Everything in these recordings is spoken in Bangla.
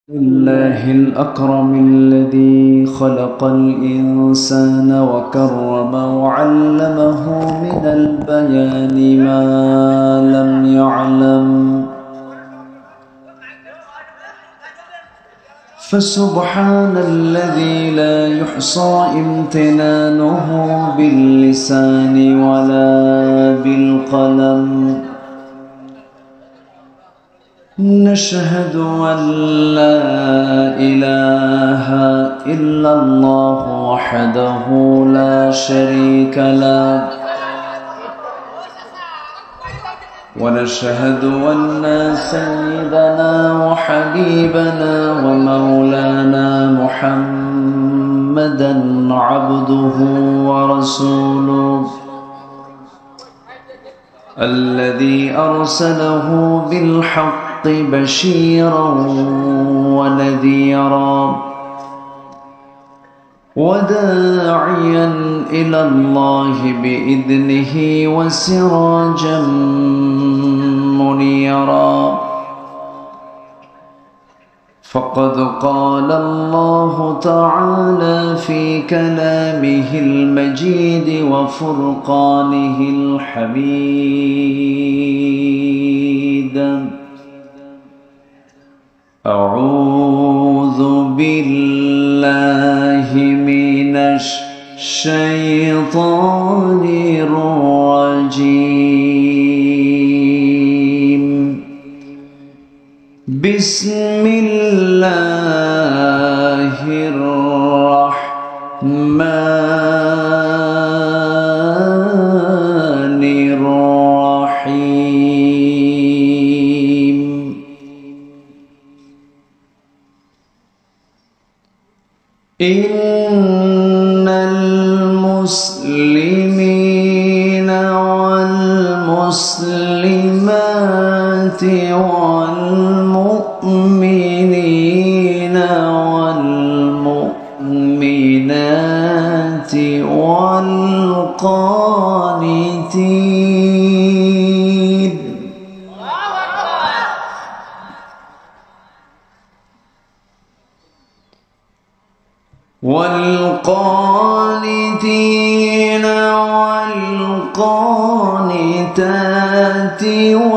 الله الأكرم الذي خلق الإنسان وكرمه وعلمه من البيان ما لم يعلم، فسبحان الذي لا يحصى امتنانه باللسان ولا بالقلم. نشهد أن لا إله إلا الله وحده لا شريك له، ونشهد أن سيدنا وحبيبنا ومولانا محمدا عبده ورسوله الذي أرسله بالحق بشيرا ونذيرا وداعيا إلى الله بإذنه وسراجا منيرا. فقد قال الله تعالى في كلامه المجيد وفرقانه الحميد: أعوذ بالله من الشيطان الرجيم. بسم الله الرحمن الرحيم. إن المسلمين والمسلمات والمؤمنين والمؤمنات والقانتين والقانتات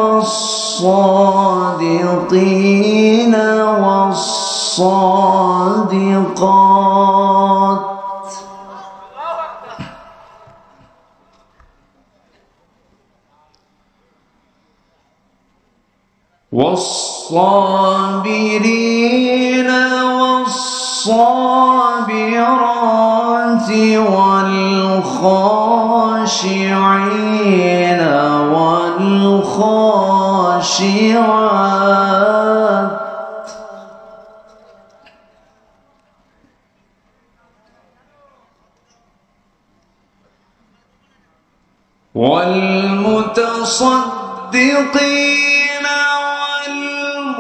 والصادقين والصادقات والصابرين والصابرات والخاشعين والخاشعات والمتصدقين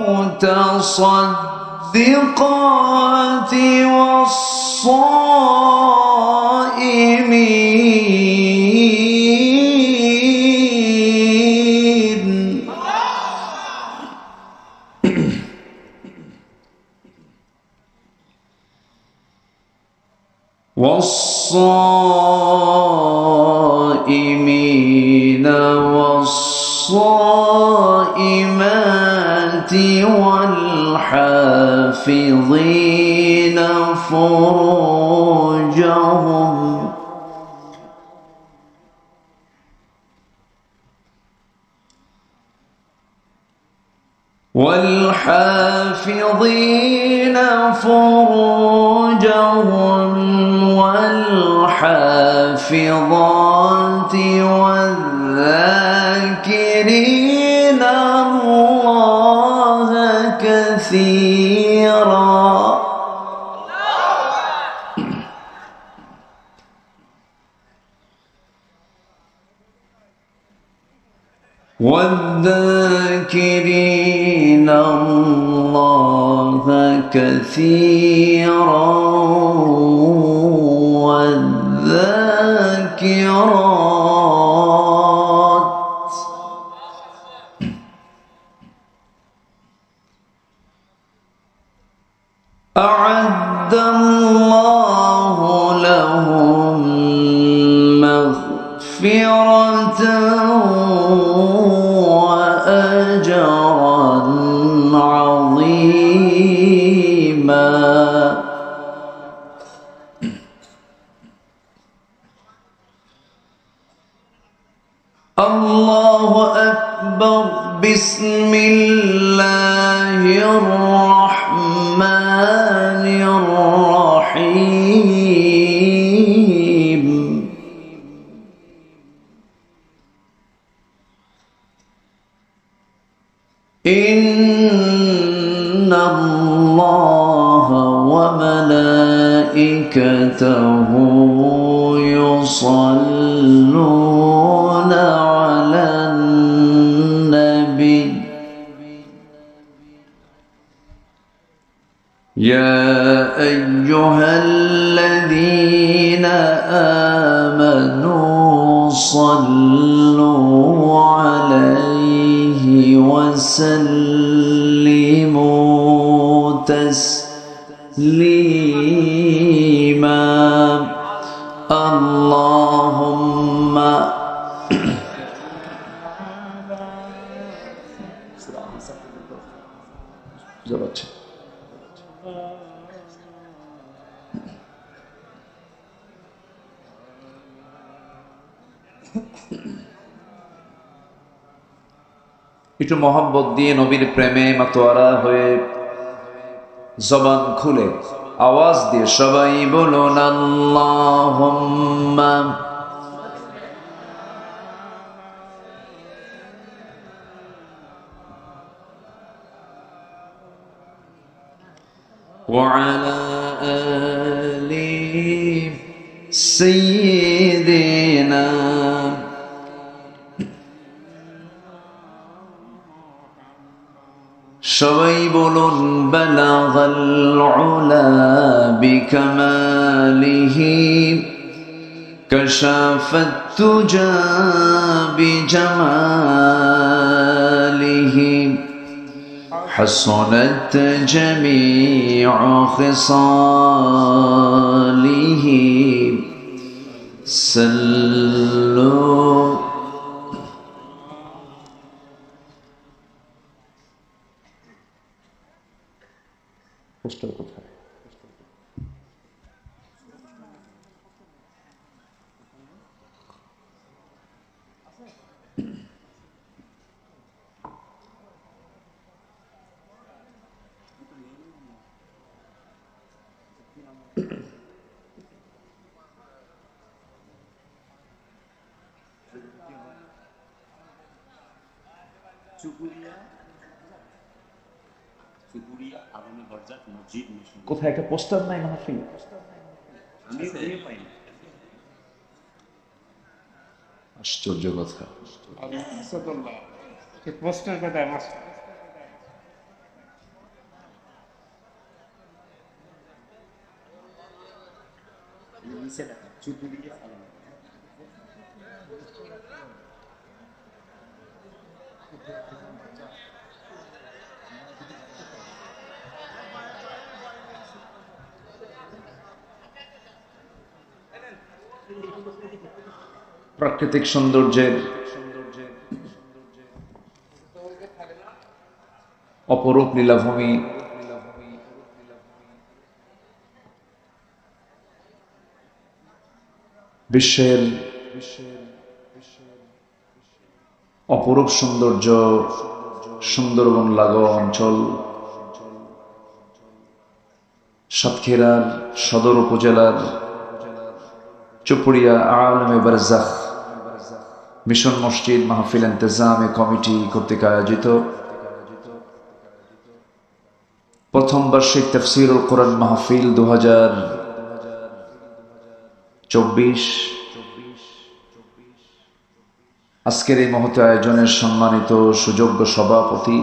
والمتصدقات والصائمين والصائمين والصائمات والحافظين فروجهم والحافظين فروجهم والحافظات والذاكرين الله كثيرا والذاكرين الله كثيرا والذاكرات أعد الله لهم مغفرة وأجرا عظيما. الله أكبر. بسم الله الرحمن الرحيم. إن الله وملائكته يصلون على النبي يا أيها الذين آمنوا صلوا عليه وسلموا تسليما. اللهم একটু মহব্বত দিয়ে নবীর প্রেমে মাতোয়ারা হয়ে জবান খুলে আওয়াজ দিয়ে সবাই বলুন আল্লাহুম্মা ওয়া আলা আলি সাইয়্যিদিনা সবাই বলুন বালাগাল উলা বিকামালিহি কাশাফাত তুজা বিজামালিহি হাসানাত জামিউ খিসালিহি সাল্লু। পোস্টার কোথায়? কোথায় একটা পোস্টার নাই মাহফিল? আশ্চর্য কথা। পোস্টার কোথায়? প্রাকৃতিক সৌন্দর্যের অপরূপ লীলাভূমি, বিশ্বের অপরূপ সৌন্দর্য, সুন্দরবন লাগোয়া অঞ্চল, সাতক্ষীরার সদর উপজেলার চুপুড়িয়া আলমে বারজাখ মিশন মসজিদ মাহফিল ইন্তেজামে কমিটি কর্তৃক আয়োজিত প্রথম বার্ষিক তাফসীরুল কোরআন মাহফিল 2024 আজকের এই মহৎ আয়োজনের সম্মানিত সুযোগ্য সভাপতি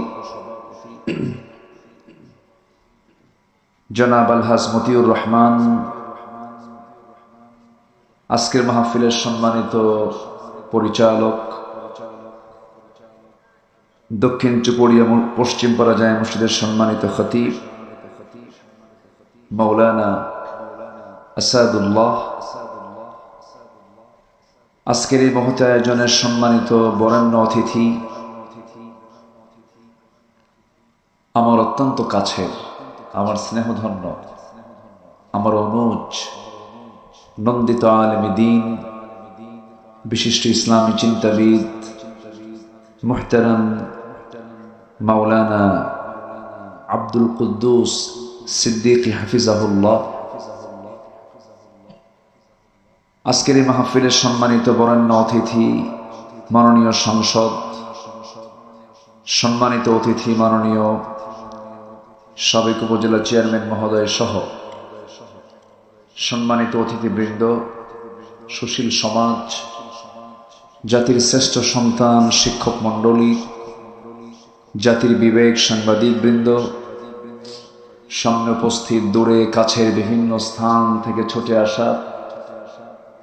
জনাব আলহাজ মতিউর রহমান, আজকের মাহফিলের সম্মানিত পরিচালক, দক্ষিণ চুপুড়িয়া পশ্চিম পাড়া জামে মসজিদের সম্মানিত খতিব, মাওলানা আসাদুল্লাহ, আজকের এই মহৎ আয়োজনের সম্মানিত বরেণ্য অতিথি, আমার অত্যন্ত কাছের, আমার স্নেহধন্য, আমার অনুজ, নন্দিত আলেমে দ্বীন, বিশিষ্ট ইসলামী চিন্তাবিদ মুহতারাম মাওলানা আব্দুল কুদ্দুস সিদ্দিকী হাফিজাহুল্লাহ, আজকের এই মাহফিলের সম্মানিত বরেণ্য অতিথি মাননীয় সংসদ, সম্মানিত অতিথি মাননীয় সাবেক উপজেলা চেয়ারম্যান মহোদয় সহ সম্মানিত অতিথিবৃন্দ, সুশীল সমাজ, জাতির শ্রেষ্ঠ সন্তান, শিক্ষক মণ্ডলী, জাতির বিবেক, সাংবাদিক বৃন্দ, সামনে উপস্থিত, দূরে কাছের বিভিন্ন স্থান থেকে ছুটে আসা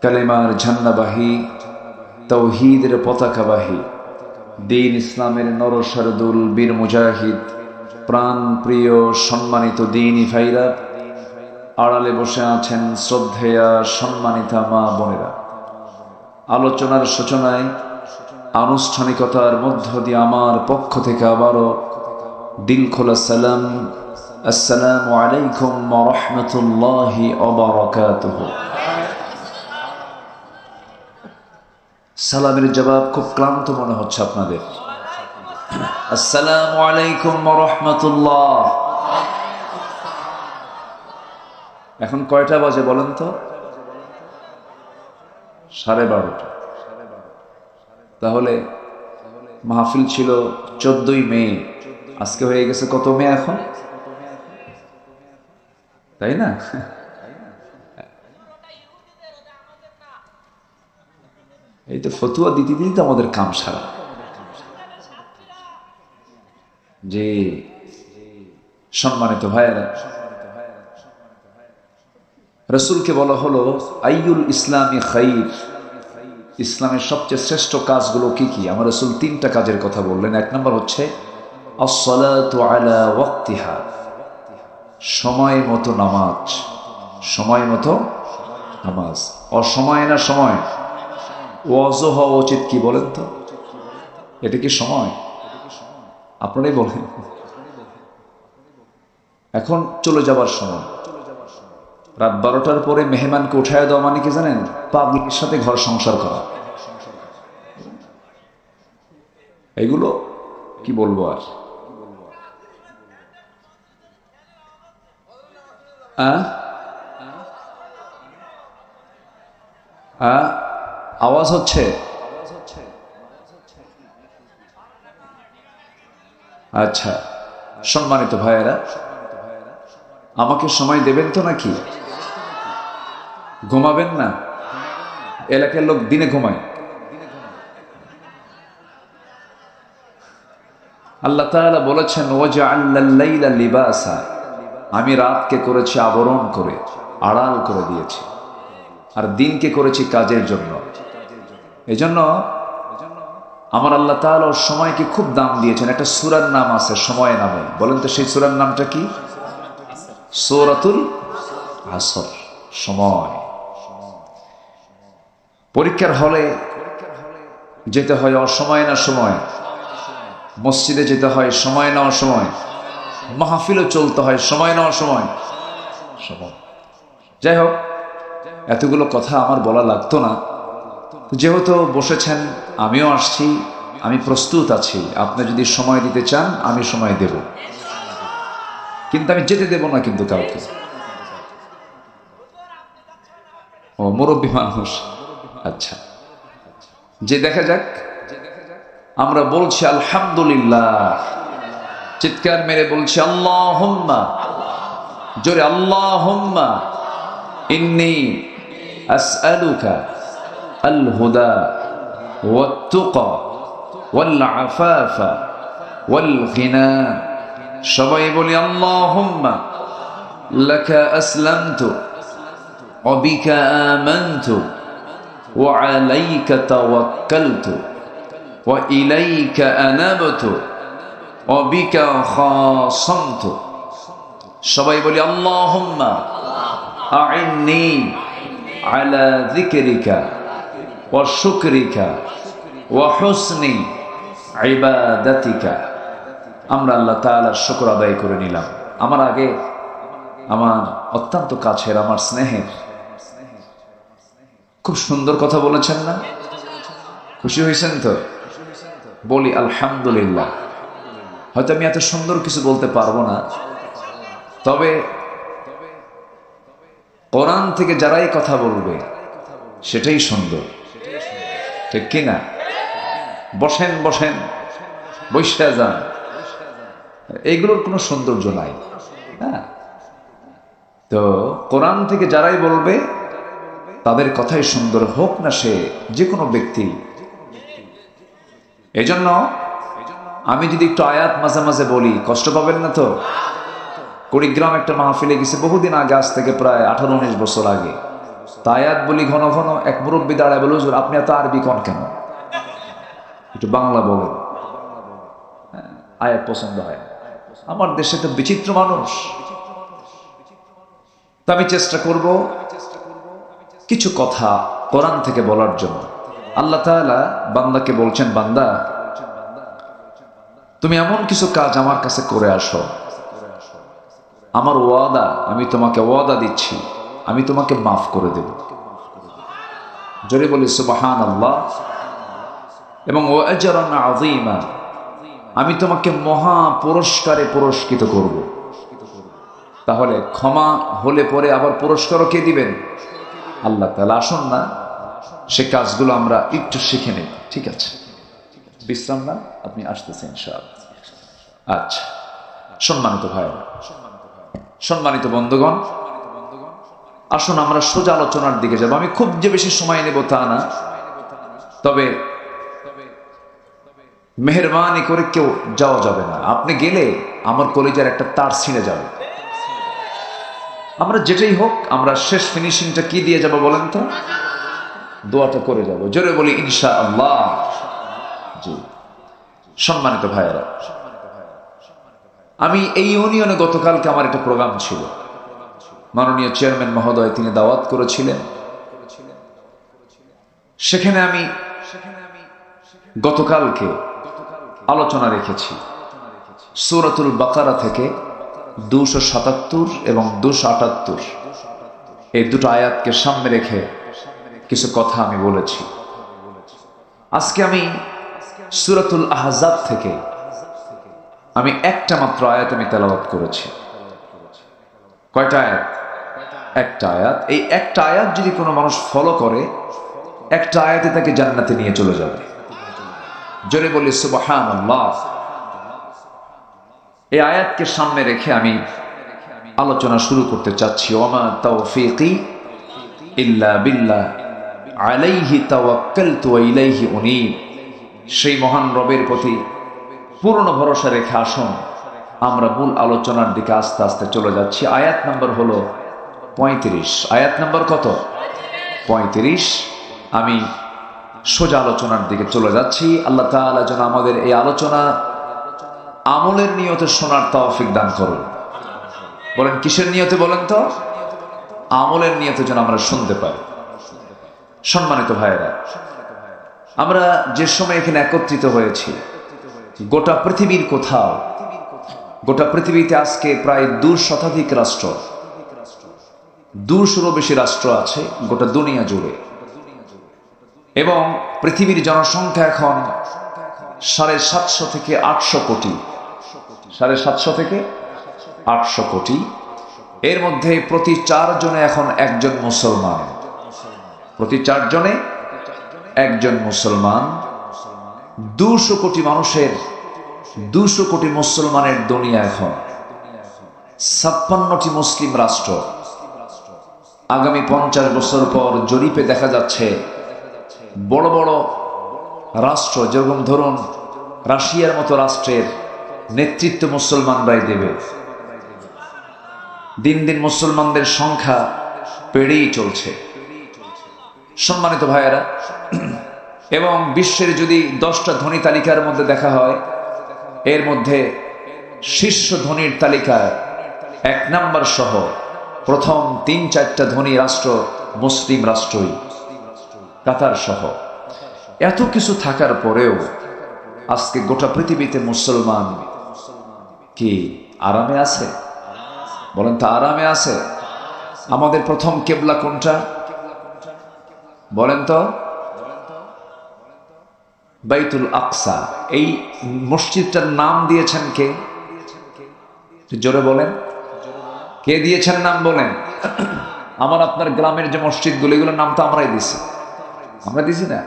কালেমার ঝান্ডাবাহী, তাওহীদের পতাকাবাহী, দ্বীন ইসলামের নরসারদুল বীর মুজাহিদ, প্রাণ প্রিয় সম্মানিত দ্বীনী ভাইরা, আড়ালে বসে আছেন শ্রদ্ধেয়া সম্মানিতা মা বোনেরা, আলোচনার সূচনায় আনুষ্ঠানিকতার মধ্য দিয়ে আমার পক্ষ থেকে আবারও দিল খোলা সালাম, আসসালামু আলাইকুম ওয়া রাহমাতুল্লাহি ওয়া বারাকাতুহু। সালামের জবাব খুব ক্লান্ত মনে হচ্ছে আপনাদের। আসসালামু আলাইকুম ওয়া রাহমাতুল্লাহ। এখন কয়টা বাজে বলেন তো? 12:30। তাহলে মাহফিল ছিল 14ই মে, আজকে হয়ে গেছে কত মে এখন, তাই না? এই তো ফতুয়া দিতে দিতে আমাদের কাম সারা। যে সম্মানিত ভাইয়েরা, রাসূলকে বলা হলো আইয়ুল ইসলামি খাইর, ইসলামের সবচেয়ে শ্রেষ্ঠ কাজগুলো কি কি? আমার রাসূল 3টা কাজের কথা বললেন। 1 নম্বর হচ্ছে আসসালাতু আলা ওয়াক্তিহা, সময় মতো নামাজ। সময় মতো নামাজ, অসময় না সময়? ওয়াজও হওয়া উচিত কি বলেন তো? এটা কি সময়? আপনারাই বলেন। এখন চলে যাবার সময়, রাত 12টার পরে মেহমানকে উঠায় দেওয়া মানে কি জানেন? পাবলিকের সাথে ঘর সংসার করা। এগুলো কি বলবো আর। আওয়াজ হচ্ছে? আচ্ছা, সম্মানিত ভাইয়েরা, আমাকে সময় দেবেন তো নাকি? ঘুমাবেন না? এলাকার লোক দিনে ঘুমায়। আল্লাহ তাআলা বলেছেন ওয়াজআলাল লাইলা লিবাসা, আমি রাতকে করেছি আবরণ করে, আড়াল করে দিয়েছি, আর দিনকে করেছি কাজের জন্য। এজন্য আমার আল্লাহ তাআলা সময়কে খুব দাম দিয়েছেন। একটা সূরার নাম আছে সময় নামে, বলেন তো সেই সূরার নামটা কি? সূরাতুল আসর, সময়। পরীক্ষার হলে যেতে হয় অসময় না সময়? মসজিদে যেতে হয় সময় না অসময়? মাহফিলও চলতে হয় সময় না অসময়? সময়। যাই হোক, এতগুলো কথা আমার বলা লাগতো না। যেহেতু বসেছেন, আমিও আসছি, আমি প্রস্তুত আছি। আপনি যদি সময় দিতে চান আমি সময় দেব, কিন্তু আমি যেতে দেব না কিন্তু কাউকে। ও মুরব্বী মানুষ, আচ্ছা, যে দেখা যাক। আমরা বলছি আলহামদুলিল্লাহ, চিৎকার মেরে বলছি আল্লাহুম্মা, জোরে আল্লাহুম্মা ইন্নী আসআলুকা আল হুদা ওয়াত তুকা ওয়াল আফাফা ওয়াল গিনা। সবাই বলি আল্লাহুম্মা লাকা আসলামতু ওয়া বিকা আমানতু ওয়া আলাইকা তাওয়াক্কালতু ওয়া ইলাইকা আনাবতু ওয়া বিকা খাসামতু। সবাই বলি আল্লাহুম্মা আইন্নি আলা যিকরিকা ওয়া শুকরিকা ওয়া হুসনি ইবাদাতিকা। আমরা আল্লাহ তাআলার শুকর আদায় করে নিলাম। আমার আগে আমার অত্যন্ত কাছের, আমার স্নেহের, খুব সুন্দর কথা বলেছেন না? খুশি হয়েছেন তো? বলি আলহামদুলিল্লাহ। হয়তো আমি এত সুন্দর কিছু বলতে পারবো না, তবে কোরআন থেকে যারাই কথা বলবে সেটাই সুন্দর, ঠিক কিনা? বসেন বসেন, বৈশা যান, এইগুলোর কোনো সৌন্দর্য নাই। হ্যাঁ, তো কোরআন থেকে যারাই বলবে তাদের কথাই সুন্দর, হোক না সে যে কোনো ব্যক্তি। এই জন্য আমি যদি একটু আয়াত মাঝে মাঝে বলি, কষ্ট পাবেন না তো? কুড়িগ্রাম একটা মাহফিলে গেছে বহুদিন আগে, আজ থেকে প্রায় 18-19 বছর আগে। তা আয়াত বলি ঘন ঘন, এক মুরব্বী দাঁড়ায় বলে, হুজুর আপনি এত আরবি কন কেন, একটু বাংলা বলেন। আয়াত পছন্দ হয়। আমার দেশে তো বিচিত্র মানুষ, তা আমি চেষ্টা করব কিছু কথা কোরআন থেকে বলার জন্য। আল্লাহ তাআলা বান্দাকে বলছেন, বান্দা তুমি এমন কিছু কাজ আমার কাছে করে আসো, আমার ওয়াদা, আমি তোমাকে ওয়াদা দিচ্ছি, আমি তোমাকে মাফ করে দেব। জোরে বলি সুবহানাল্লাহ। এবং ওয়া আজরান আযীমা, আমি তোমাকে মহা পুরস্কারে পুরস্কৃত করব। তাহলে ক্ষমা হলে পরে আবার পুরস্কারও কে দিবেন? আল্লাহ তাআলা। আসুন না সে কাজগুলো আমরা একটু শিখে নেই, ঠিক আছে? বিশ্রাম না, আপনি আসতেছেন ইনশাআল্লাহ। আচ্ছা, সম্মানিত ভাইরা, সম্মানিত বন্ধুগণ, আসুন আমরা সোজা আলোচনার দিকে যাব। আমি খুব যে বেশি সময় নেব তা না, তবে মেহেরবানি করে কেউ যাওয়া যাবে না। আপনি গেলে আমার কলিজার একটা তার ছিঁড়ে যাবে। আমরা যেটাই হোক, আমরা শেষ ফিনিশিংটা কি দিয়ে যাব বলেন তো? দোয়াটা করে যাব। জোরে বলি ইনশাআল্লাহ। জি, সম্মানিত ভাইয়েরা, আমি এই ইউনিয়নে গতকালকে আমার একটা প্রোগ্রাম ছিল। মাননীয় চেয়ারম্যান মহোদয় তিনি দাওয়াত করেছিলেন। সেখানে আমি গতকালকে আলোচনা রেখেছি সূরাতুল বাকারা থেকে 277 এবং 278 এই দুটো আয়াতকে সামনে রেখে কিছু কথা আমি বলেছি। আজকে আমি সূরাতুল আহজাব থেকে আমি একটা মাত্র আয়াত আমি তেলাওয়াত করেছি। কয়টা আয়াত? একটা আয়াত। এই একটা আয়াত যদি কোনো মানুষ ফলো করে, একটা আয়াতে তাকে জান্নাতে নিয়ে চলে যাবে। জোরে বলি সুবহানাল্লাহ। এই আয়াতকে সামনে রেখে আমি আলোচনা শুরু করতে চাচ্ছি। ওয়ামা তাওফীকি ইল্লা বিল্লাহ আলাইহি তাওয়াক্কালতু ওয়া ইলাইহি উনীব। সেই মহান রবের প্রতি পূর্ণ ভরসা রেখে আসুন আমরা মূল আলোচনার দিকে আস্তে আস্তে চলে যাচ্ছি। আয়াত নাম্বার হলো 35। আয়াত নাম্বার কত? 35। আমি সোজা আলোচনার দিকে চলে যাচ্ছি। আল্লাহ তাআলা যেন আমাদের এই আলোচনা আমলের নিয়তে শোনার তৌফিক দান করুন। বলেন কিসের নিয়তে বলেন তো? আমলের নিয়তে যেন আমরা শুনতে পাই। সম্মানিত ভাইয়েরা, আমরা যে সময় এখানে একত্রিত হয়েছি, গোটা পৃথিবীর কোথাও, গোটা পৃথিবীতে আজকে প্রায় 200 শতাধিক রাষ্ট্র, 200-রও বেশি রাষ্ট্র আছে গোটা দুনিয়া জুড়ে। এবং পৃথিবীর জনসংখ্যা এখন 750 থেকে 800 কোটি। 750 থেকে 800 কোটি। এর মধ্যে প্রতি 4 জনে এখন একজন মুসলমান। প্রতি 4 জনে একজন মুসলমান। 200 কোটি মানুষের, 200 কোটি মুসলমানের দুনিয়া এখন। 56টি মুসলিম রাষ্ট্র। আগামী 50 বছর পর জরিপে দেখা যাচ্ছে বড় বড় রাষ্ট্র, যেরকম ধরুন রাশিয়ার মতো রাষ্ট্রের নেতৃত্ব মুসলমানরাই দেবে। দিন দিন মুসলমানদের সংখ্যা বেড়েই চলছে। সম্মানিত ভাইয়েরা, এবং বিশ্বের যদি 10টা ধনী তালিকার মধ্যে দেখা হয়, এর মধ্যে শীর্ষ ধনীর তালিকায় এক নাম্বার সহ প্রথম 3-4টা ধনী রাষ্ট্র মুসলিম রাষ্ট্রই, কাতার সহ। এত কিছু থাকার পরেও আজকে গোটা পৃথিবীতে মুসলমান কি আরামে আছে? বলেন তো, আরামে আছে? আমাদের প্রথম কেবলা কোনটা বলেন তো? বাইতুল আকসা। এই মসজিদটার নাম দিয়েছেন কে? জোরে বলেন, কে দিয়েছেন নাম? বলেন। আমার আপনার গ্রামের যে মসজিদগুলো, এগুলোর নাম তো আমরাই দিছি। আমরা দিছি না?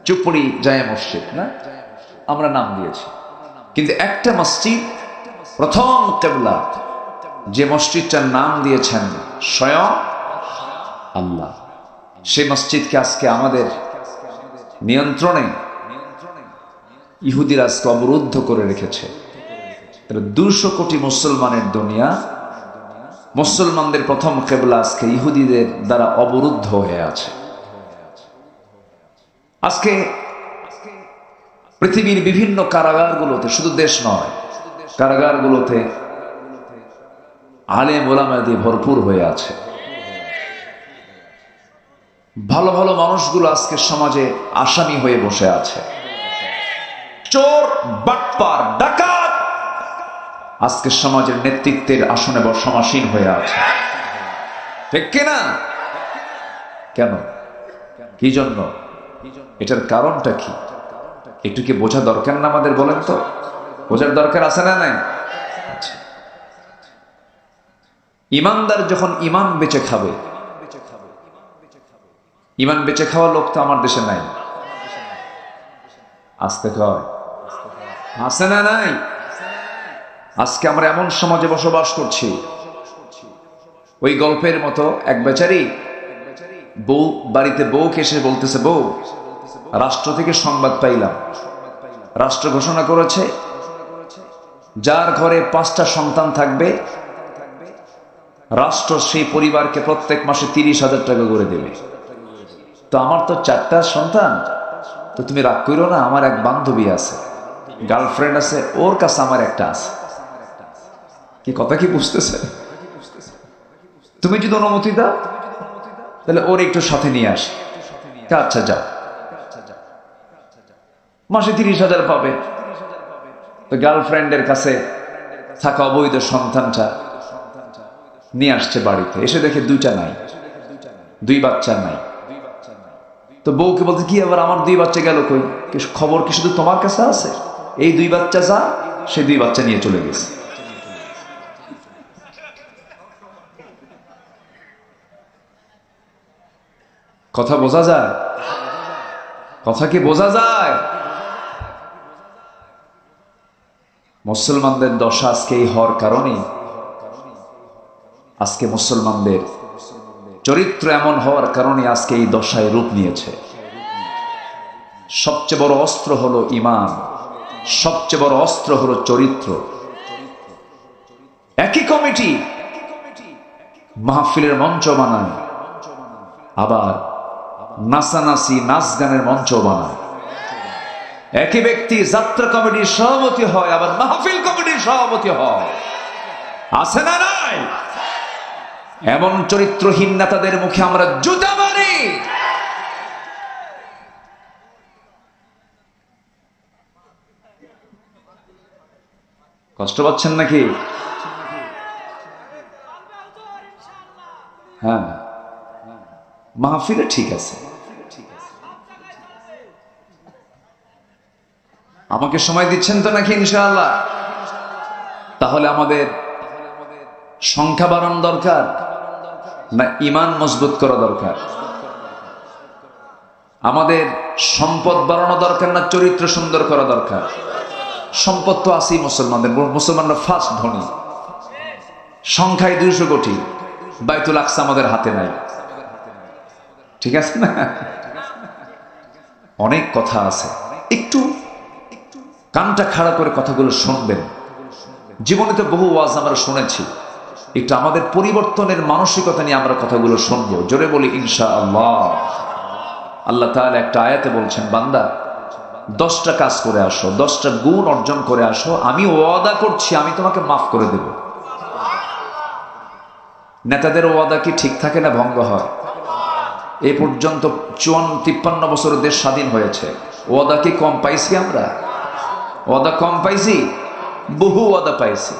চুপড়ি জায়ে মসজিদ না, আমরা নাম দিয়েছি। কিন্তু একটা মসজিদ প্রথম কেবলা, যে মসজিদটার নাম দিয়েছেন স্বয়ং আল্লাহ, সেই মসজিদকে আজকে আমাদের নিয়ন্ত্রণে ইহুদিরা আজকে অবরুদ্ধ করে রেখেছে। 200 কোটি মুসলমানের দুনিয়া, মুসলমানদের প্রথম কেবলা আজকে ইহুদিদের দ্বারা অবরুদ্ধ হয়ে আছে। আজকে পৃথিবীর বিভিন্ন কারাগারগুলোতে, শুধু দেশ নয়, কারাগারগুলোতে আলেম ওলামা দিয়ে ভরপুর হয়ে আছে। ভালো ভালো মানুষগুলো আজকে সমাজে আসামি হয়ে বসে আছে। চোর, বাটপার, ডাকাত আজকে সমাজের নেতৃত্বের আসনে সমাসীন হয়ে আছে। ঠিক কিনা? কেন? কি জন্য? এটার কারণটা কি? একটু কি বোঝা দরকার না আমাদের? বলেন তো, বোঝার দরকার আছে না নাই? ইমানদার যখন ইমান বেচে খাবে, ইমান বেচে খাওয়া লোক তো আমার দেশে নাই। আসতে কয় আছে না নাই? আজকে আমরা এমন সমাজে বসবাস করছি, ওই গল্পের মতো এক বেচারি বউ বাড়িতে বউকে এসে বলতেছে, বউ, রাষ্ট্র থেকে সংবাদ পাইলাম, রাষ্ট্র ঘোষণা করেছে যার ঘরে 5টা সন্তান থাকবে, রাষ্ট্র সেই পরিবারকে প্রত্যেক মাসে 30,000 টাকা করে দেবে। তো আমার তো 4টা সন্তান, তো তুমি রাগ করো না, আমার এক বান্ধবী আছে, গার্লফ্রেন্ড আছে, ওর কাছে আমার একটা আছে। কি কথা কি বুঝতেছে? তুমি যদি অনুমতি দাও তাহলে ওর একটু সাথে নিয়ে আসি। আচ্ছা যাও। মাসে 30,000 পাবে। তো গার্লফ্রেন্ডের কাছে থাকা অবৈধ সন্তানটা নিয়ে আসছে বাড়িতে, এসে দেখে 2টা নাই, 2 বাচ্চা নাই। তো বউকে বলতে, কি আবার আমার 2 বাচ্চা গেল কই? খবর কি শুধু তোমার কাছে আছে? এই 2 বাচ্চা যা, সে 2 বাচ্চা নিয়ে চলে গেছে। কথা বোঝা যায়? কথা কি বোঝা যায়? মুসলমানদের দশা আজকে এই হওয়ার কারণে, আজকে মুসলমানদের চরিত্র এমন হওয়ার কারণে আজকে এই দশায় রূপ নিয়েছে। সবচেয়ে বড় অস্ত্র হলো ঈমান, সবচেয়ে বড় অস্ত্র হলো চরিত্র। একই কমিটি মাহফিলের মঞ্চ বানায়, আবার নাচানাচি নাচ গানের মঞ্চ বানায়। একই ব্যক্তি যাত্রা কমিটির সভাপতি হয়, আবার মাহফিল কমিটির সভাপতি হয়। আছে না নাই? এমন চরিত্রহীন নেতাদের মুখে আমরা জুতা মারি। কষ্ট পাচ্ছেন নাকি? হ্যাঁ, মাহফিলে ঠিক আছে। আমাকে সময় দিচ্ছেন তো নাকি? ইনশাআল্লাহ। তাহলে আমাদের সংখ্যা বাড়ানো দরকার না ঈমান মজবুত করা দরকার? আমাদের সম্পদ বাড়ানো দরকার না চরিত্র সুন্দর করা দরকার? সম্পদ তো আছেই মুসলমানদের, মুসলমানরা ফার্স্ট ধনী, সংখ্যায় 200 কোটি, বাইতুল আকসা আমাদের হাতে নাই। ঠিক আছে না? অনেক কথা আছে, একটু কানটা খাড়া করে কথাগুলো শুনবেন। জীবনে তো বহু ওয়াজ আমরা শুনেছি, একটু আমাদের পরিবর্তনের মানসিকতা নিয়ে আমরা কথাগুলো শুনবো। জোরে বলি ইনশাআল্লাহ। আল্লাহ তাআলা একটা আয়াতে বলছেন, বান্দা 10টা কাজ করে আসো, 10টা গুণ অর্জন করে আসো, আমি ওয়াদা করছি আমি তোমাকে মাফ করে দেব। নেতাদের ওয়াদা কি ঠিক থাকে না ভঙ্গ হয়? এ পর্যন্ত 53 বছর দেশ স্বাধীন হয়েছে, ওয়াদা কি কম পাইছি আমরা? ওয়াদা কম পাইছি? বহু ওয়াদা পাইছি,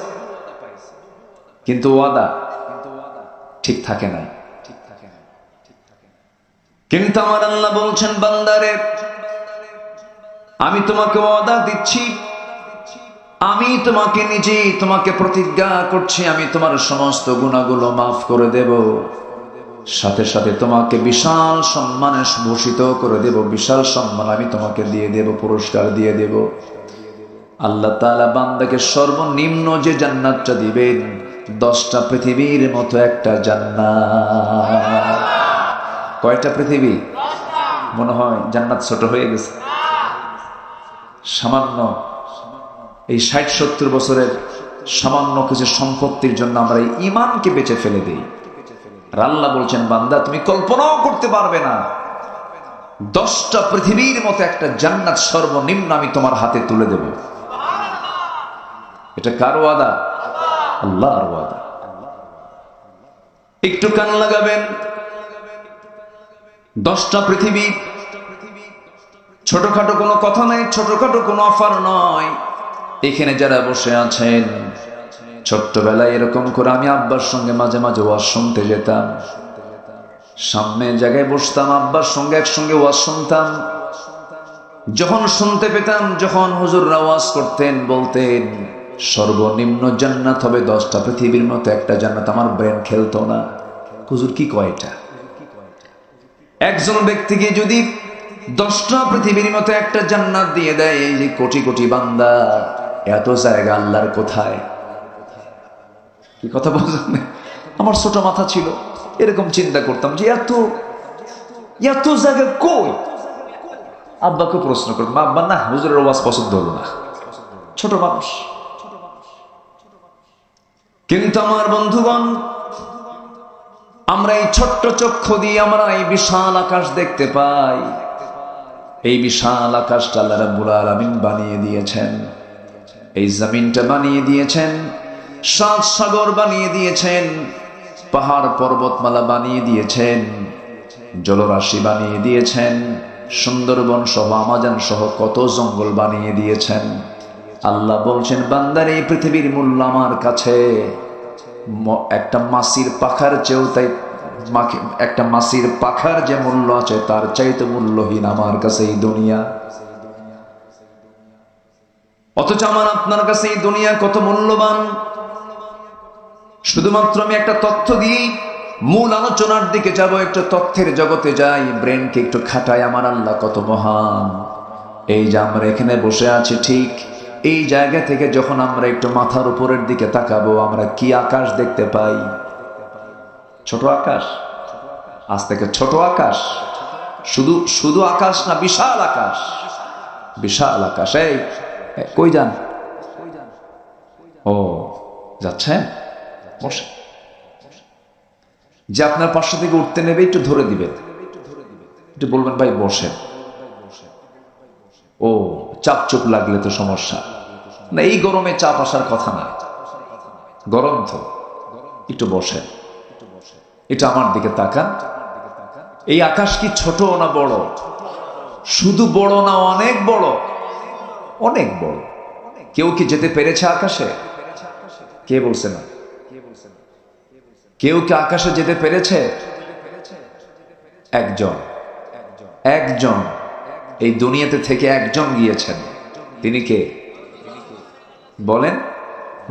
কিন্তু ওয়াদা ঠিক থাকে না। কিন্তু আমার আল্লাহ বলছেন, বান্দারে আমি তোমাকে ওয়াদা দিচ্ছি, আমি তোমাকে নিজে তোমাকে প্রতিজ্ঞা করছি, আমি তোমার সমস্ত গুনাহগুলো মাফ করে দেব, সাথে সাথে তোমাকে বিশাল সম্মানে ভূষিত করে দেব, বিশাল সম্মান আমি তোমাকে দিয়ে দেব, পুরস্কার দিয়ে দেব। আল্লাহ তাআলা বান্দাকে সর্বনিম্ন যে জান্নাতটা দিবেন 10টা পৃথিবীর মতো একটা জান্নাত। কয়টা পৃথিবী? মনে হয় জান্নাত ছোট হয়ে গেছে। সামান্য এই 60-70 বছরের সামান্য কিছু সম্পত্তির জন্য আমরা এই ঈমানকে বেচে ফেলে দিই। আর আল্লাহ বলছেন, বান্দা তুমি কল্পনাও করতে পারবে না 10টা পৃথিবীর মতো একটা জান্নাত সর্বনিম্ন আমি তোমার হাতে তুলে দেব। এটা কার ওয়াদা? আল্লাহর ওয়াদা। একটু কান লাগাবেন, 10টা পৃথিবী ছোটখাটো কোনো কথা নাই, ছোটখাটো কোনো অফার নয়। এখানে যারা বসে আছেন, ছোট্টবেলায় এরকম করে আমি আব্বার সঙ্গে মাঝে মাঝে ওয়াজ শুনতে যেতাম, সামনে জায়গায় বসতাম, আব্বার সঙ্গে একসঙ্গে ওয়াজ শুনতাম। যখন শুনতে পেতাম, যখন হুজুররা ওয়াজ করতেন, বলতেন সর্বনিম্ন জান্নাত হবে 10টা পৃথিবীর মতো একটা জান্নাত, আমার ব্রেন খেলতো না, হুজুর কি কয়টা? একজন ব্যক্তিকে যদি 10টা পৃথিবীর মতো একটা জান্নাত দিয়ে দেয়, এই যে কোটি কোটি বান্দা, এত জায়গা আল্লাহর কোথায়? কি কথা বলছেন? আমার ছোট মাথা ছিল, এরকম চিন্তা করতাম যে এত এত জায়গা কই। আব্বাকে প্রশ্ন করতাম, আব্বা না, হুজুরের ওয়াজ পছন্দ হলো না, ছোট মানুষ। কিন্তু আমার বন্ধুগণ, আমরা এই ছোট্ট চক্ষু দিয়ে আমরা এই বিশাল আকাশ দেখতে পাই। এই বিশাল আকাশটা আল্লাহ রাব্বুল আলামিন বানিয়ে দিয়েছেন, এই জমিনটা বানিয়ে দিয়েছেন, 7 সাগর বানিয়ে দিয়েছেন, পাহাড় পর্বতমালা বানিয়ে দিয়েছেন, জলরাশি বানিয়ে দিয়েছেন, সুন্দরবন সহ আমাজন সহ কত জঙ্গল বানিয়ে দিয়েছেন। আল্লাহ বলছেন, বান্দার এই পৃথিবীর মূল্য আমার কাছে একটা মাছির পাখার চেয়েও, তাই একটা মাছির পাখার যে মূল্য আছে তার চাইতে মূল্যহীন আমার কাছে এই দুনিয়া। অথচ আমার আপনার কাছে এই দুনিয়া কত মূল্যবান। শুধুমাত্র আমি একটা তথ্য দিই, মূল আলোচনার দিকে যাব, একটু তথ্যের জগতে যাই, ব্রেনকে একটু খাটাই। আমার আল্লাহ কত মহান। এই যে আমরা এখানে বসে আছি, ঠিক এই জায়গা থেকে যখন আমরা একটু মাথার উপরের দিকে তাকাবো, আমরা কি আকাশ দেখতে পাই? ছোট আকাশ। আজ থেকে ছোট আকাশ, শুধু শুধু আকাশ না, বিশাল আকাশ, বিশাল আকাশ। এই কই যান? ও যাচ্ছেন, বসে। যে আপনার পাশে থেকে উঠতে নেবে একটু ধরে দিবেন, একটু বলবেন ভাই বসেন। ও চাপ চুপ লাগলে তো সমস্যা না, এই গরমে চাপ আসার কথা না, গরম তো, একটু বসেন। এটা আমার দিকে তাকান। এই আকাশ কি ছোট না বড়? শুধু বড় না, অনেক বড়, অনেক বড়। কেউ কি যেতে পেরেছে আকাশে? কে বলছে না? কেউ কি আকাশে যেতে পেরেছে? একজন, একজন এই দুনিয়াতে থেকে একজন গিয়েছেন। তিনি কে বলেন?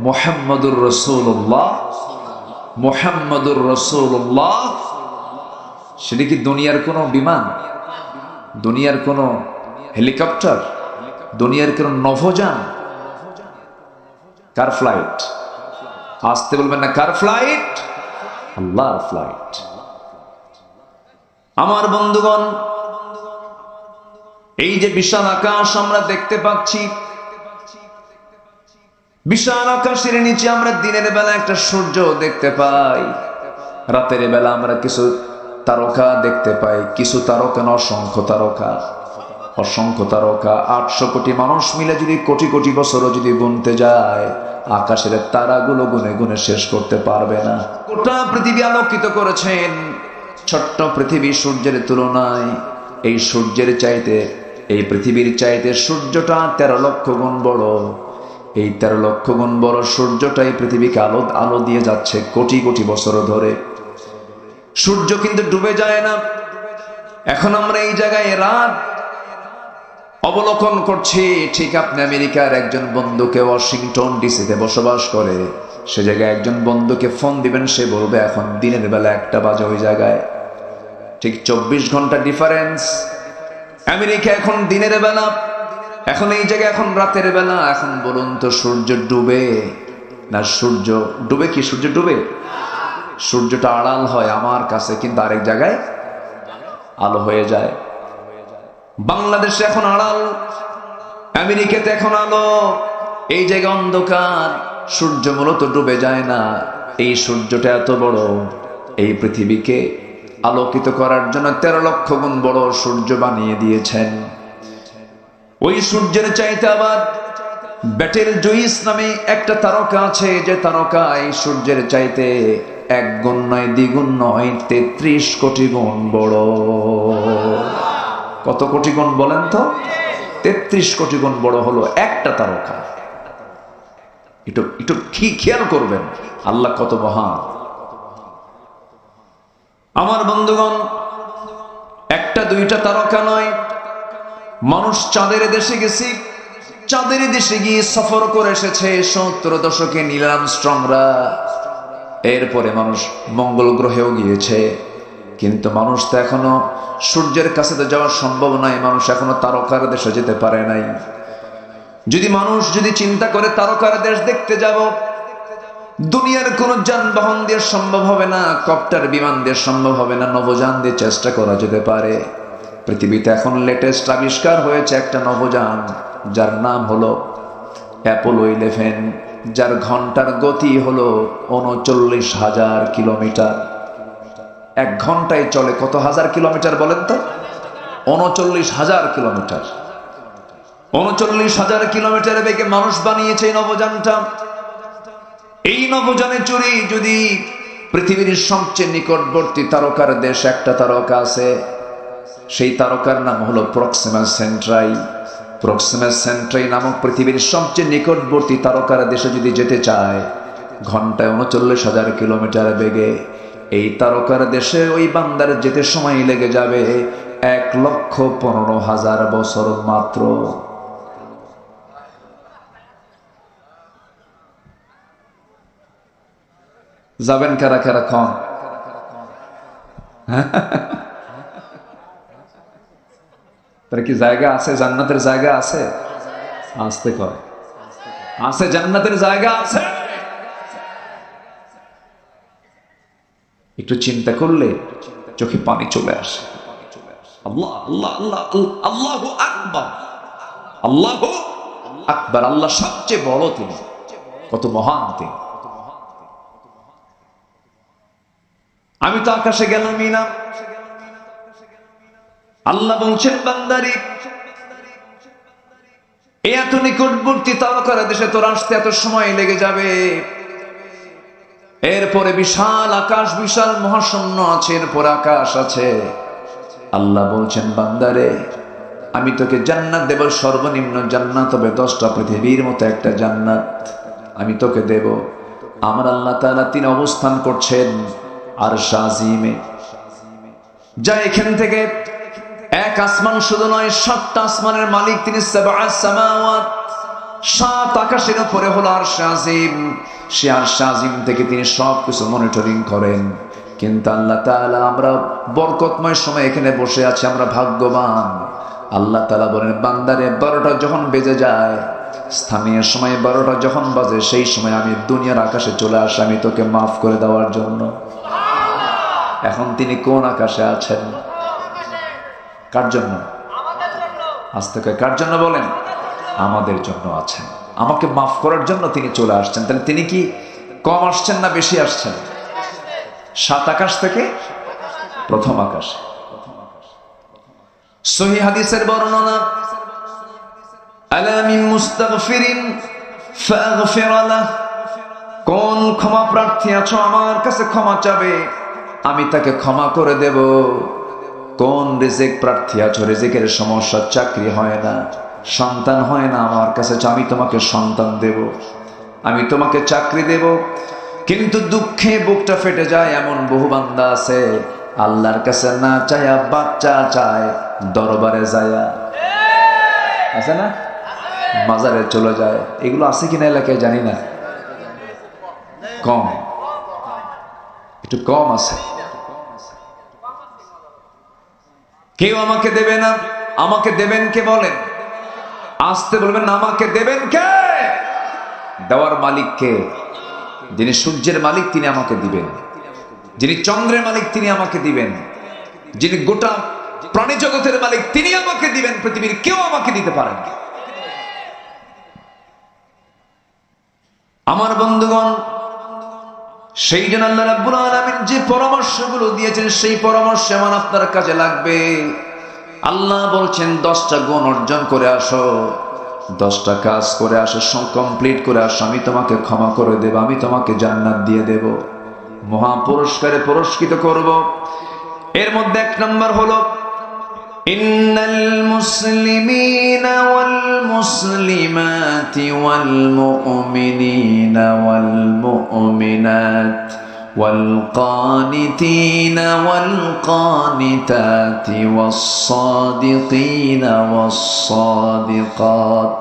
মুহাম্মাদুর রাসূলুল্লাহ। মুহাম্মাদুর রাসূলুল্লাহ। সেটা কি দুনিয়ার কোনো বিমান, দুনিয়ার কোনো হেলিকপ্টার, দুনিয়ার কোনো নভোযান? কার ফ্লাইট? আসতে বলবেন না, কার ফ্লাইট? আল্লাহর ফ্লাইট। আমার বন্ধুগণ, এই যে বিশাল আকাশ আমরা দেখতে পাচ্ছি, বিশাল আকাশের নিচে আমরা দিনের বেলা একটা সূর্য দেখতে পাই, রাতের বেলা আমরা কিছু তারকা দেখতে পাই, কিছু তারকা না, অসংখ্য তারকা। অসংখ্য তারকা, 800 কোটি মানুষ মিলে যদি কোটি কোটি বছরও যদি গুনতে যায়, আকাশের তারাগুলো গুনে গুনে শেষ করতে পারবে না। গোটা পৃথিবী আলোকিত করেছেন। ছোট্ট পৃথিবী সূর্যের তুলনায় এই সূর্যের চাইতে, এই পৃথিবীর চাইতে সূর্যটা 13 লক্ষ গুণ বড়। এই 13 লক্ষ গুণ বড় সূর্যটাই পৃথিবীকে আলো দিয়ে যাচ্ছে কোটি কোটি বছর ধরে। সূর্য কিন্তু ডুবে যায় না। এখন আমরা এই জায়গায় রাত অবলোকন করছি। ঠিক আপনি আমেরিকার একজন বন্ধুকে ওয়াশিংটন ডিসিতে বসবাস করে, সে জায়গায় একজন বন্ধুকে ফোন দিবেন, সে বলবে এখন দিনের বেলা 1টা বাজে ওই জায়গায়। ঠিক 24 ঘন্টা ডিফারেন্স। আমেরিকা এখন দিনের বেলা, এখন এই জায়গায় এখন রাতের বেলা। এখন বলুন তো সূর্য ডুবে না সূর্য ডুবে? কি সূর্য ডুবে? সূর্যটা আড়াল হয় আমার কাছে, কিন্তু আরেক জায়গায় আলো হয়ে যায়। বাংলাদেশে এখন আড়াল, আমেরিকাতে এখন আলো, এই জায়গায় অন্ধকার। সূর্য মূলত ডুবে যায় না। এই সূর্যটা এত বড়, এই পৃথিবীকে আলোকিত করার জন্য 13 লক্ষ গুণ বড় সূর্য বানিয়ে দিয়েছেন। ওই সূর্যের চাইতে আবার ব্যাটেল জুইস নামে একটা তারকা আছে, যে তারকা এই সূর্যের চাইতে 1 গুণ নয়, 2 গুণ নয়, 33 কোটি গুণ বড়। কত কোটি গুণ বলেন তো? 33 কোটি গুণ বড় হলো একটা তারকা। একটু খেয়াল করবেন আল্লাহ কত মহান। আমার বন্ধুগণ, 1টা 2টা তারকা নয়, মানুষ চাঁদের দেশে গেছি, চাঁদের দেশে গিয়ে সফর করে এসেছে 70 দশকে নীল আর্মস্ট্রংরা। এরপরে মানুষ মঙ্গল গ্রহেও গিয়েছে, কিন্তু মানুষ তো এখনো সূর্যের কাছে তো যাওয়া সম্ভব নয়। মানুষ এখনো তারকার দেশে যেতে পারে নাই। মানুষ যদি চিন্তা করে তারকার দেশ দেখতে যাব, দুনিয়ার কোন যানবাহন দিয়ে সম্ভব হবে না, কপ্টার বিমান দিয়ে সম্ভব হবে না, নভোযান দিয়ে চেষ্টা করা যেতে পারে। পৃথিবীতে এখন লেটেস্ট আবিষ্কার হয়েছে একটা নভোযান, যার নাম হলো অ্যাপোলো 11, যার ঘন্টার গতি হলো 39,000 কিলোমিটার। 1 ঘন্টায় চলে কত হাজার কিলোমিটার বলেন তো? 39,000 কিলোমিটার। 39,000 কিলোমিটার বেগে মানুষ বানিয়েছে এই নভোযানটা। এই নভোযানে চড়ে যদি পৃথিবীর সবচেয়ে নিকটবর্তী তারকার দেশ, একটা তারকা আছে, সেই তারকার নাম হলো প্রক্সিমা সেন্ট্রাই। প্রক্সিমা সেন্ট্রাই নামক পৃথিবীর সবচেয়ে নিকটবর্তী তারকার দেশে যদি যেতে চায়, ঘন্টায় 39,000 কিলোমিটার বেগে, এই তারকার দেশে ওই বান্দার যেতে সময় লেগে যাবে 1,15,000 বছর মাত্র। যাবেন কারা কারা খন? তার কি জায়গা আছে? জান্নাতের জায়গা আছে? আসতে কয় আছে, জান্নাতের জায়গা আছে। একটু চিন্তা করলে চোখে পানি চলে আসে। আল্লাহ আল্লাহ আল্লাহ আল্লাহু আকবার, আল্লাহু আকবার। আল্লাহ সবচেয়ে বড়, তিনি কত মহান তিনি। আমি তো আকাশে গেলামই না। আল্লাহ বলছেন বান্দারে, এত নিকটবর্তী তারকার দেশে তোর আসতে এত সময় লেগে যাবে। এরপরে বিশাল আকাশ, বিশাল মহাশূন্য আছে, এরপর আকাশ আছে। আল্লাহ বলছেন বান্দারে, আমি তোকে জান্নাত দেব, সর্বনিম্ন জান্নাত হবে 10টা পৃথিবীর মতো একটা জান্নাত আমি তোকে দেব। আমার আল্লাহ তাআলা তিনি অবস্থান করছেন আরশ আজিমে। যা এখান থেকে এক আসমান শুধু নয়, 7টা আসমানের মালিক তিনি। 7 সামাওয়াত, 7 আকাশের উপরে হলো আরশ আজিম। সে আরশ আজিম থেকে তিনি সবকিছু মনিটরিং করেন। কিন্তু আল্লাহ তাআলা, আমরা বরকতময় সময় এখানে বসে আছি, আমরা ভাগ্যবান। আল্লাহ তাআলা বলেন বান্দারে, 12টা যখন বেজে যায়, স্থানীয় সময় 12টা যখন বাজে, সেই সময় আমি দুনিয়ার আকাশে চলে আসি আমি তোকে মাফ করে দেওয়ার জন্য। এখন তিনি কোন আকাশে আছেন? কার জন্য? আস্তে করে কার জন্য বলেন? আমাদের জন্য আছেন, আমাকে মাফ করার জন্য তিনি চলে আসছেন। তাহলে তিনি কি কম আসছেন না বেশি আসছেন? 7 আকাশ থেকে প্রথম আকাশে। সহিহ হাদিসের বর্ণনা, আলা মিন মুস্তাগফিরিন ফাগফির লাহ, কোন ক্ষমা প্রার্থী আছো আমার কাছে ক্ষমা চাবে, আমি তাকে ক্ষমা করে দেব। কোন রিজিক প্রার্থী আছো, রিজিকের সমস্যা, চাকরি হয় না, সন্তান হয় না, আমার কাছে আমি তোমাকে সন্তান দেব, আমি তোমাকে চাকরি দেব। কিন্তু দুঃখে বুকটা ফেটে যায় এমন বহু বান্দা আছে, আল্লাহর কাছে না চায়া বাচ্চা চায়, দরবারে যায়া, আছে না, মাজারে চলে যায়। এগুলো আছে কিনা এলাকায় জানি না, কম, একটু কম আছে। কেউ আমাকে দেবে না, আমাকে দেবেন কে বলেন? আসতে বলবেন না, আমাকে দেবেন কে? দেওয়ার মালিক কে? যিনি সূর্যের মালিক তিনি আমাকে দিবেন, যিনি চন্দ্রের মালিক তিনি আমাকে দিবেন, যিনি গোটা প্রাণী জগতের মালিক তিনি আমাকে দিবেন, পৃথিবীর কেউ আমাকে দিতে পারেন না। আমার বন্ধুগণ, সেই জন্য আল্লাহ রাব্বুল আলামিন যে পরামর্শগুলো দিয়েছেন সেই পরামর্শ আমার আপনার কাজে লাগবে। আল্লাহ বলছেন 10টা গুণ অর্জন করে আসো, 10টা কাজ করে আসো, কমপ্লিট করে আসো, আমি তোমাকে ক্ষমা করে দেব, আমি তোমাকে জান্নাত দিয়ে দেব, মহা পুরস্কারে পুরস্কৃত করব। এর মধ্যে 1 নম্বর হলো ইন্নাল মুসলিমিনা ওয়াল মুসলিমাতি ওয়াল মুমিনিনা ওয়াল মুমিনাত ওয়াল কানিতিনা ওয়াল কানিতাতি ওয়াস সাদিকিনা ওয়াস সাদিকাত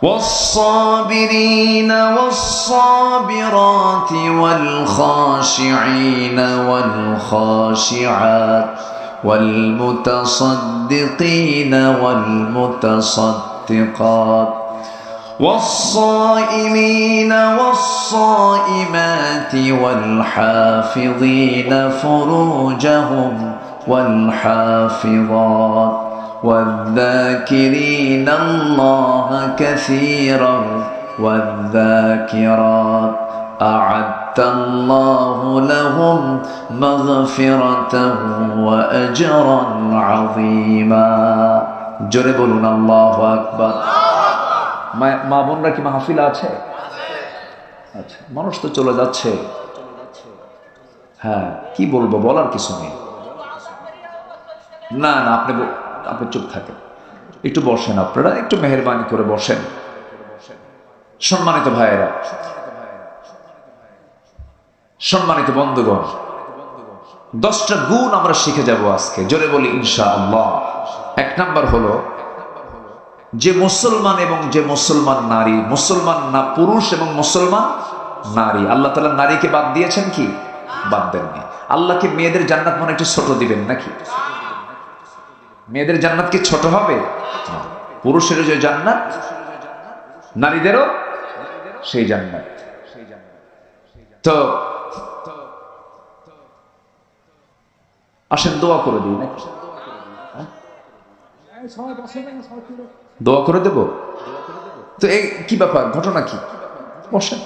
والصابرين والصابرات والخاشعين والخاشعات والمتصدقين والمتصدقات والصائمين والصائمات والحافظين فروجهم والحافظات والذاكرين الله كثيرا والذاكرات أعد الله لهم مغفرة وأجرا عظيما জোরে বলুন আল্লাহু আকবার। মা বোনরা কি মাহফিলে আছে? আচ্ছা, মানুষ তো চলে যাচ্ছে। হ্যাঁ, কি বলবো, বলার কিছু নেই। না না, আপনি চুপ থাকেন, একটু বসেন, আপনারা একটু মেহেরবানি করে বসেন। সম্মানিত ভাইয়েরা, সম্মানিত বন্ধুগণ, 10টা গুণ আমরা শিখে যাব আজকে, জোরে বলি ইনশাআল্লাহ। 1 নাম্বার হলো যে মুসলমান এবং যে মুসলমান নারী, মুসলমান না পুরুষ এবং মুসলমান নারী, আল্লাহ তাআলা নারীকে বাদ দিয়েছেন কি? বাদ দেননি। আল্লাহকে মেয়েদের জান্নাত মনে একটু ছোট দিবেন নাকি? মেয়েদের জান্নাত কি ছোট হবে? পুরুষেরও যে জান্নাত, নারীদেরও সেই জান্নাত। তো আসেন দোয়া করে দিই নাকি? দোয়া করে দেব তো? এই কি ব্যাপার, ঘটনা কি? বসেন।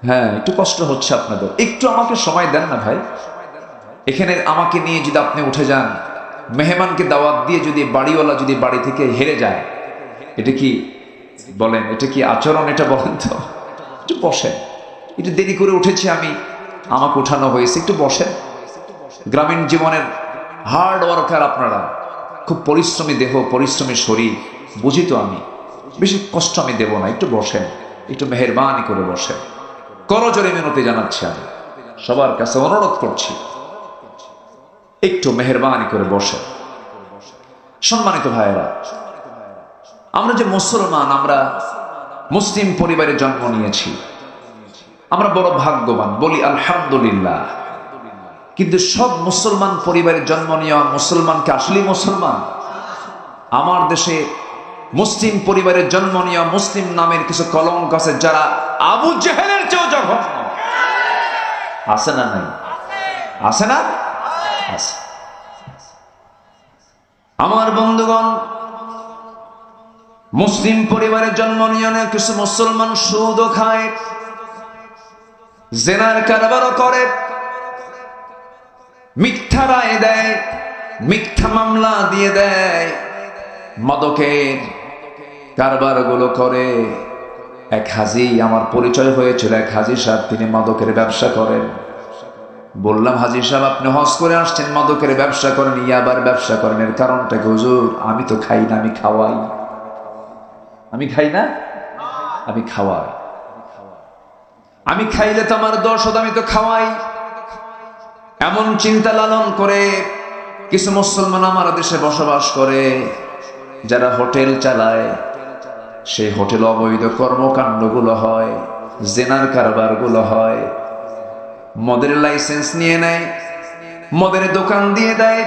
হ্যাঁ, একটু কষ্ট হচ্ছে আপনাদের, একটু আমাকে সময় দেন না ভাই। এখানে আমাকে নিয়ে যদি আপনি উঠে যান, মেহমানকে দাওয়াত দিয়ে যদি বাড়িওয়ালা যদি বাড়ি থেকে হেরে যায়, এটা কি বলেন, এটা কি আচরণ? এটা বলেন তো। একটু বসেন, একটু দেরি করে উঠেছি আমি, আমাকে উঠানো হয়েছে, একটু বসেন। গ্রামীণ জীবনের হার্ড ওয়ার্কার আপনারা, খুব পরিশ্রমী দেহ, পরিশ্রমী শরীর, বুঝি তো আমি, বেশি কষ্ট আমি দেব না, একটু বসেন, একটু মেহেরবানি করে বসেন। করজোরে মিনতি জানাচ্ছি, আমি সবার কাছে অনুরোধ করছি, একটু মেহেরবানি করে বসেন। সম্মানিত ভাইয়েরা, আমরা যে মুসলমান, আমরা মুসলিম পরিবারে জন্ম নিয়েছি, আমরা বড় ভাগ্যবান, বলি আলহামদুলিল্লাহ। কিন্তু সব মুসলমান পরিবারে জন্ম নেওয়া মুসলমানকে আসলে মুসলমান? আমার দেশে মুসলিম পরিবারে জন্ম নেওয়া মুসলিম নামের কিছু কলঙ্ক আছে, যারা আবু জেহেলের চেয়েও জঘন্য। আছে না নাই? আছে না? আছে। আমার বন্ধুগণ, মুসলিম পরিবারে জন্ম নিয়ে কিছু মুসলমান সুদও খায়, জেনার কারবারও করে, মিথ্যা রায় দেয়, মিথ্যা মামলা দিয়ে দেয়, মাদকের কারবার গুলো করে। এক হাজি, আমার পরিচয় হয়েছিল এক হাজি সাহেব, তিনি মাদকের ব্যবসা করেন। বললাম, হাজি সাহেব আপনি হজ করে আসছেন, মাদকের ব্যবসা করেন, ইয়াবার ব্যবসা করেন, এর কারণটা কি? হুজুর আমি তো খাই না, আমি খাওয়াই। আমি খাই না, আমি খাওয়াই। আমি খাইলে তো আমার দোষ হতো, আমি তো খাওয়াই। এমন চিন্তা লালন করে কিছু মুসলমান আমার দেশে বসবাস করে, যারা হোটেল চালায়। সেই হোটেল অবৈধ কর্মকাণ্ডগুলো হয়, জেনার কারবারগুলো হয়। মদের লাইসেন্স নিয়ে নেয়, মদের দোকান দিয়ে দেয়।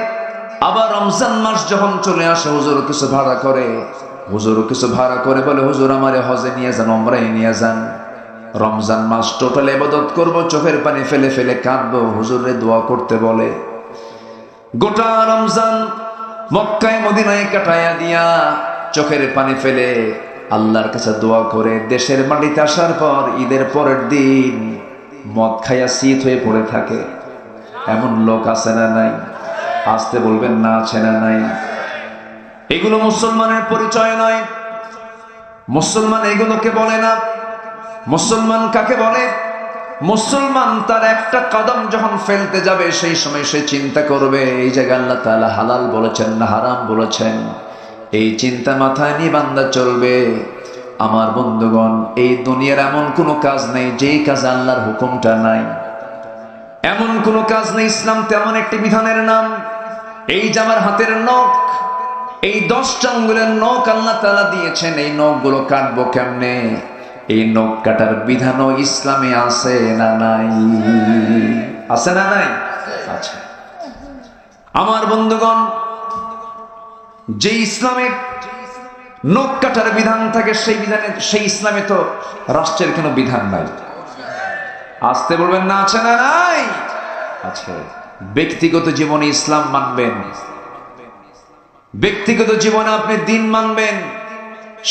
আবার রমজান মাস যখন চলে আসে, হুজুর কিছু ভাড়া করে, হুজুর কিছু ভাড়া করে বলে, হুজুর আমারে হজে নিয়ে যান, ওমরায় নিয়ে যান। রমজান মাস টোটাল ইবাদত করব, চোখের পানি ফেলে ফেলে কাঁদবো, হুজুরে দোয়া করতে বলে। গোটা রমজান মক্কায় মদিনায় কাটাইয়া দিয়া চোখের পানি ফেলে আল্লাহর কাছে দোয়া করে দেশের মাটিতে আসার পর ঈদের পরের দিন মদ খাইয়া শীত হয়ে পড়ে থাকে। এমন লোক আছে না নাই? আসতে বলবেন না, আছে না নাই? এগুলো মুসলমানের পরিচয় নয়। মুসলমান এগুলোকে বলে না। মুসলমান কাকে বলে? মুসলমান তার একটা কদম যখন ফেলতে যাবে, সেই সময় সে চিন্তা করবে এই জায়গা আল্লাহ তাআলা হালাল বলেছেন না হারাম বলেছেন। এই চিন্তা মাথায় নিয়ে বান্দা চলবে। আমার বন্ধুগণ, এই দুনিয়ার এমন কোনো কাজ নেই যেই কাজে আল্লাহর হুকুমটা নাই। এমন কোনো কাজ নেই। ইসলাম তেমন একটি বিধানের নাম। এই যে আমার হাতের নখ, এই 10টা আঙ্গুলের নখ আল্লাহ তাআলা দিয়েছেন, এই নখগুলো কাটবো কেমনে? এই নখ কাটার বিধানও ইসলামে আছে না নাই? আছে না নাই? আচ্ছা আমার বন্ধুগণ, যে ইসলামে নখ কাটার বিধান থাকে, সেই বিধানে, সেই ইসলামে তো রাষ্ট্রের কোনো বিধান নাই। আসতে বলবেন না, আছে না নাই? আচ্ছা, ব্যক্তিগত জীবনে ইসলাম মানবেন, ব্যক্তিগত জীবনে আপনি দিন মানবেন,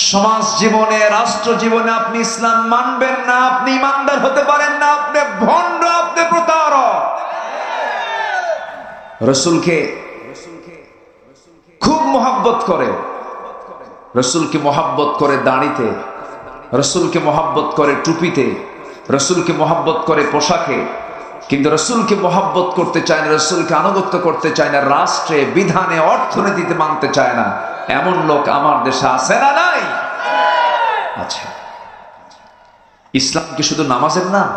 সমাজ জীবনে, রাষ্ট্র জীবনে আপনি ইসলাম মানবেন না, আপনি ইমানদার হতে পারেন না, আপনি ভণ্ড, আপনি প্রতারক। রাসূলকে খুব মহব্বত করে, রাসূলকে মহব্বত করে দাড়িতে, রাসূলকে মহব্বত করে টুপিতে, রাসূলকে মহব্বত করে পোশাকে, কিন্তু রাসূলকে মহব্বত করতে চায় না, রাসূলকে আনুগত্য করতে চায় না, রাষ্ট্রে, বিধানে, অর্থনীতিতে মানতে চায় না। এমন লোক আমার দেশে আছে না নাই? আচ্ছা, ইসলাম কি শুধু নামাজের নাম?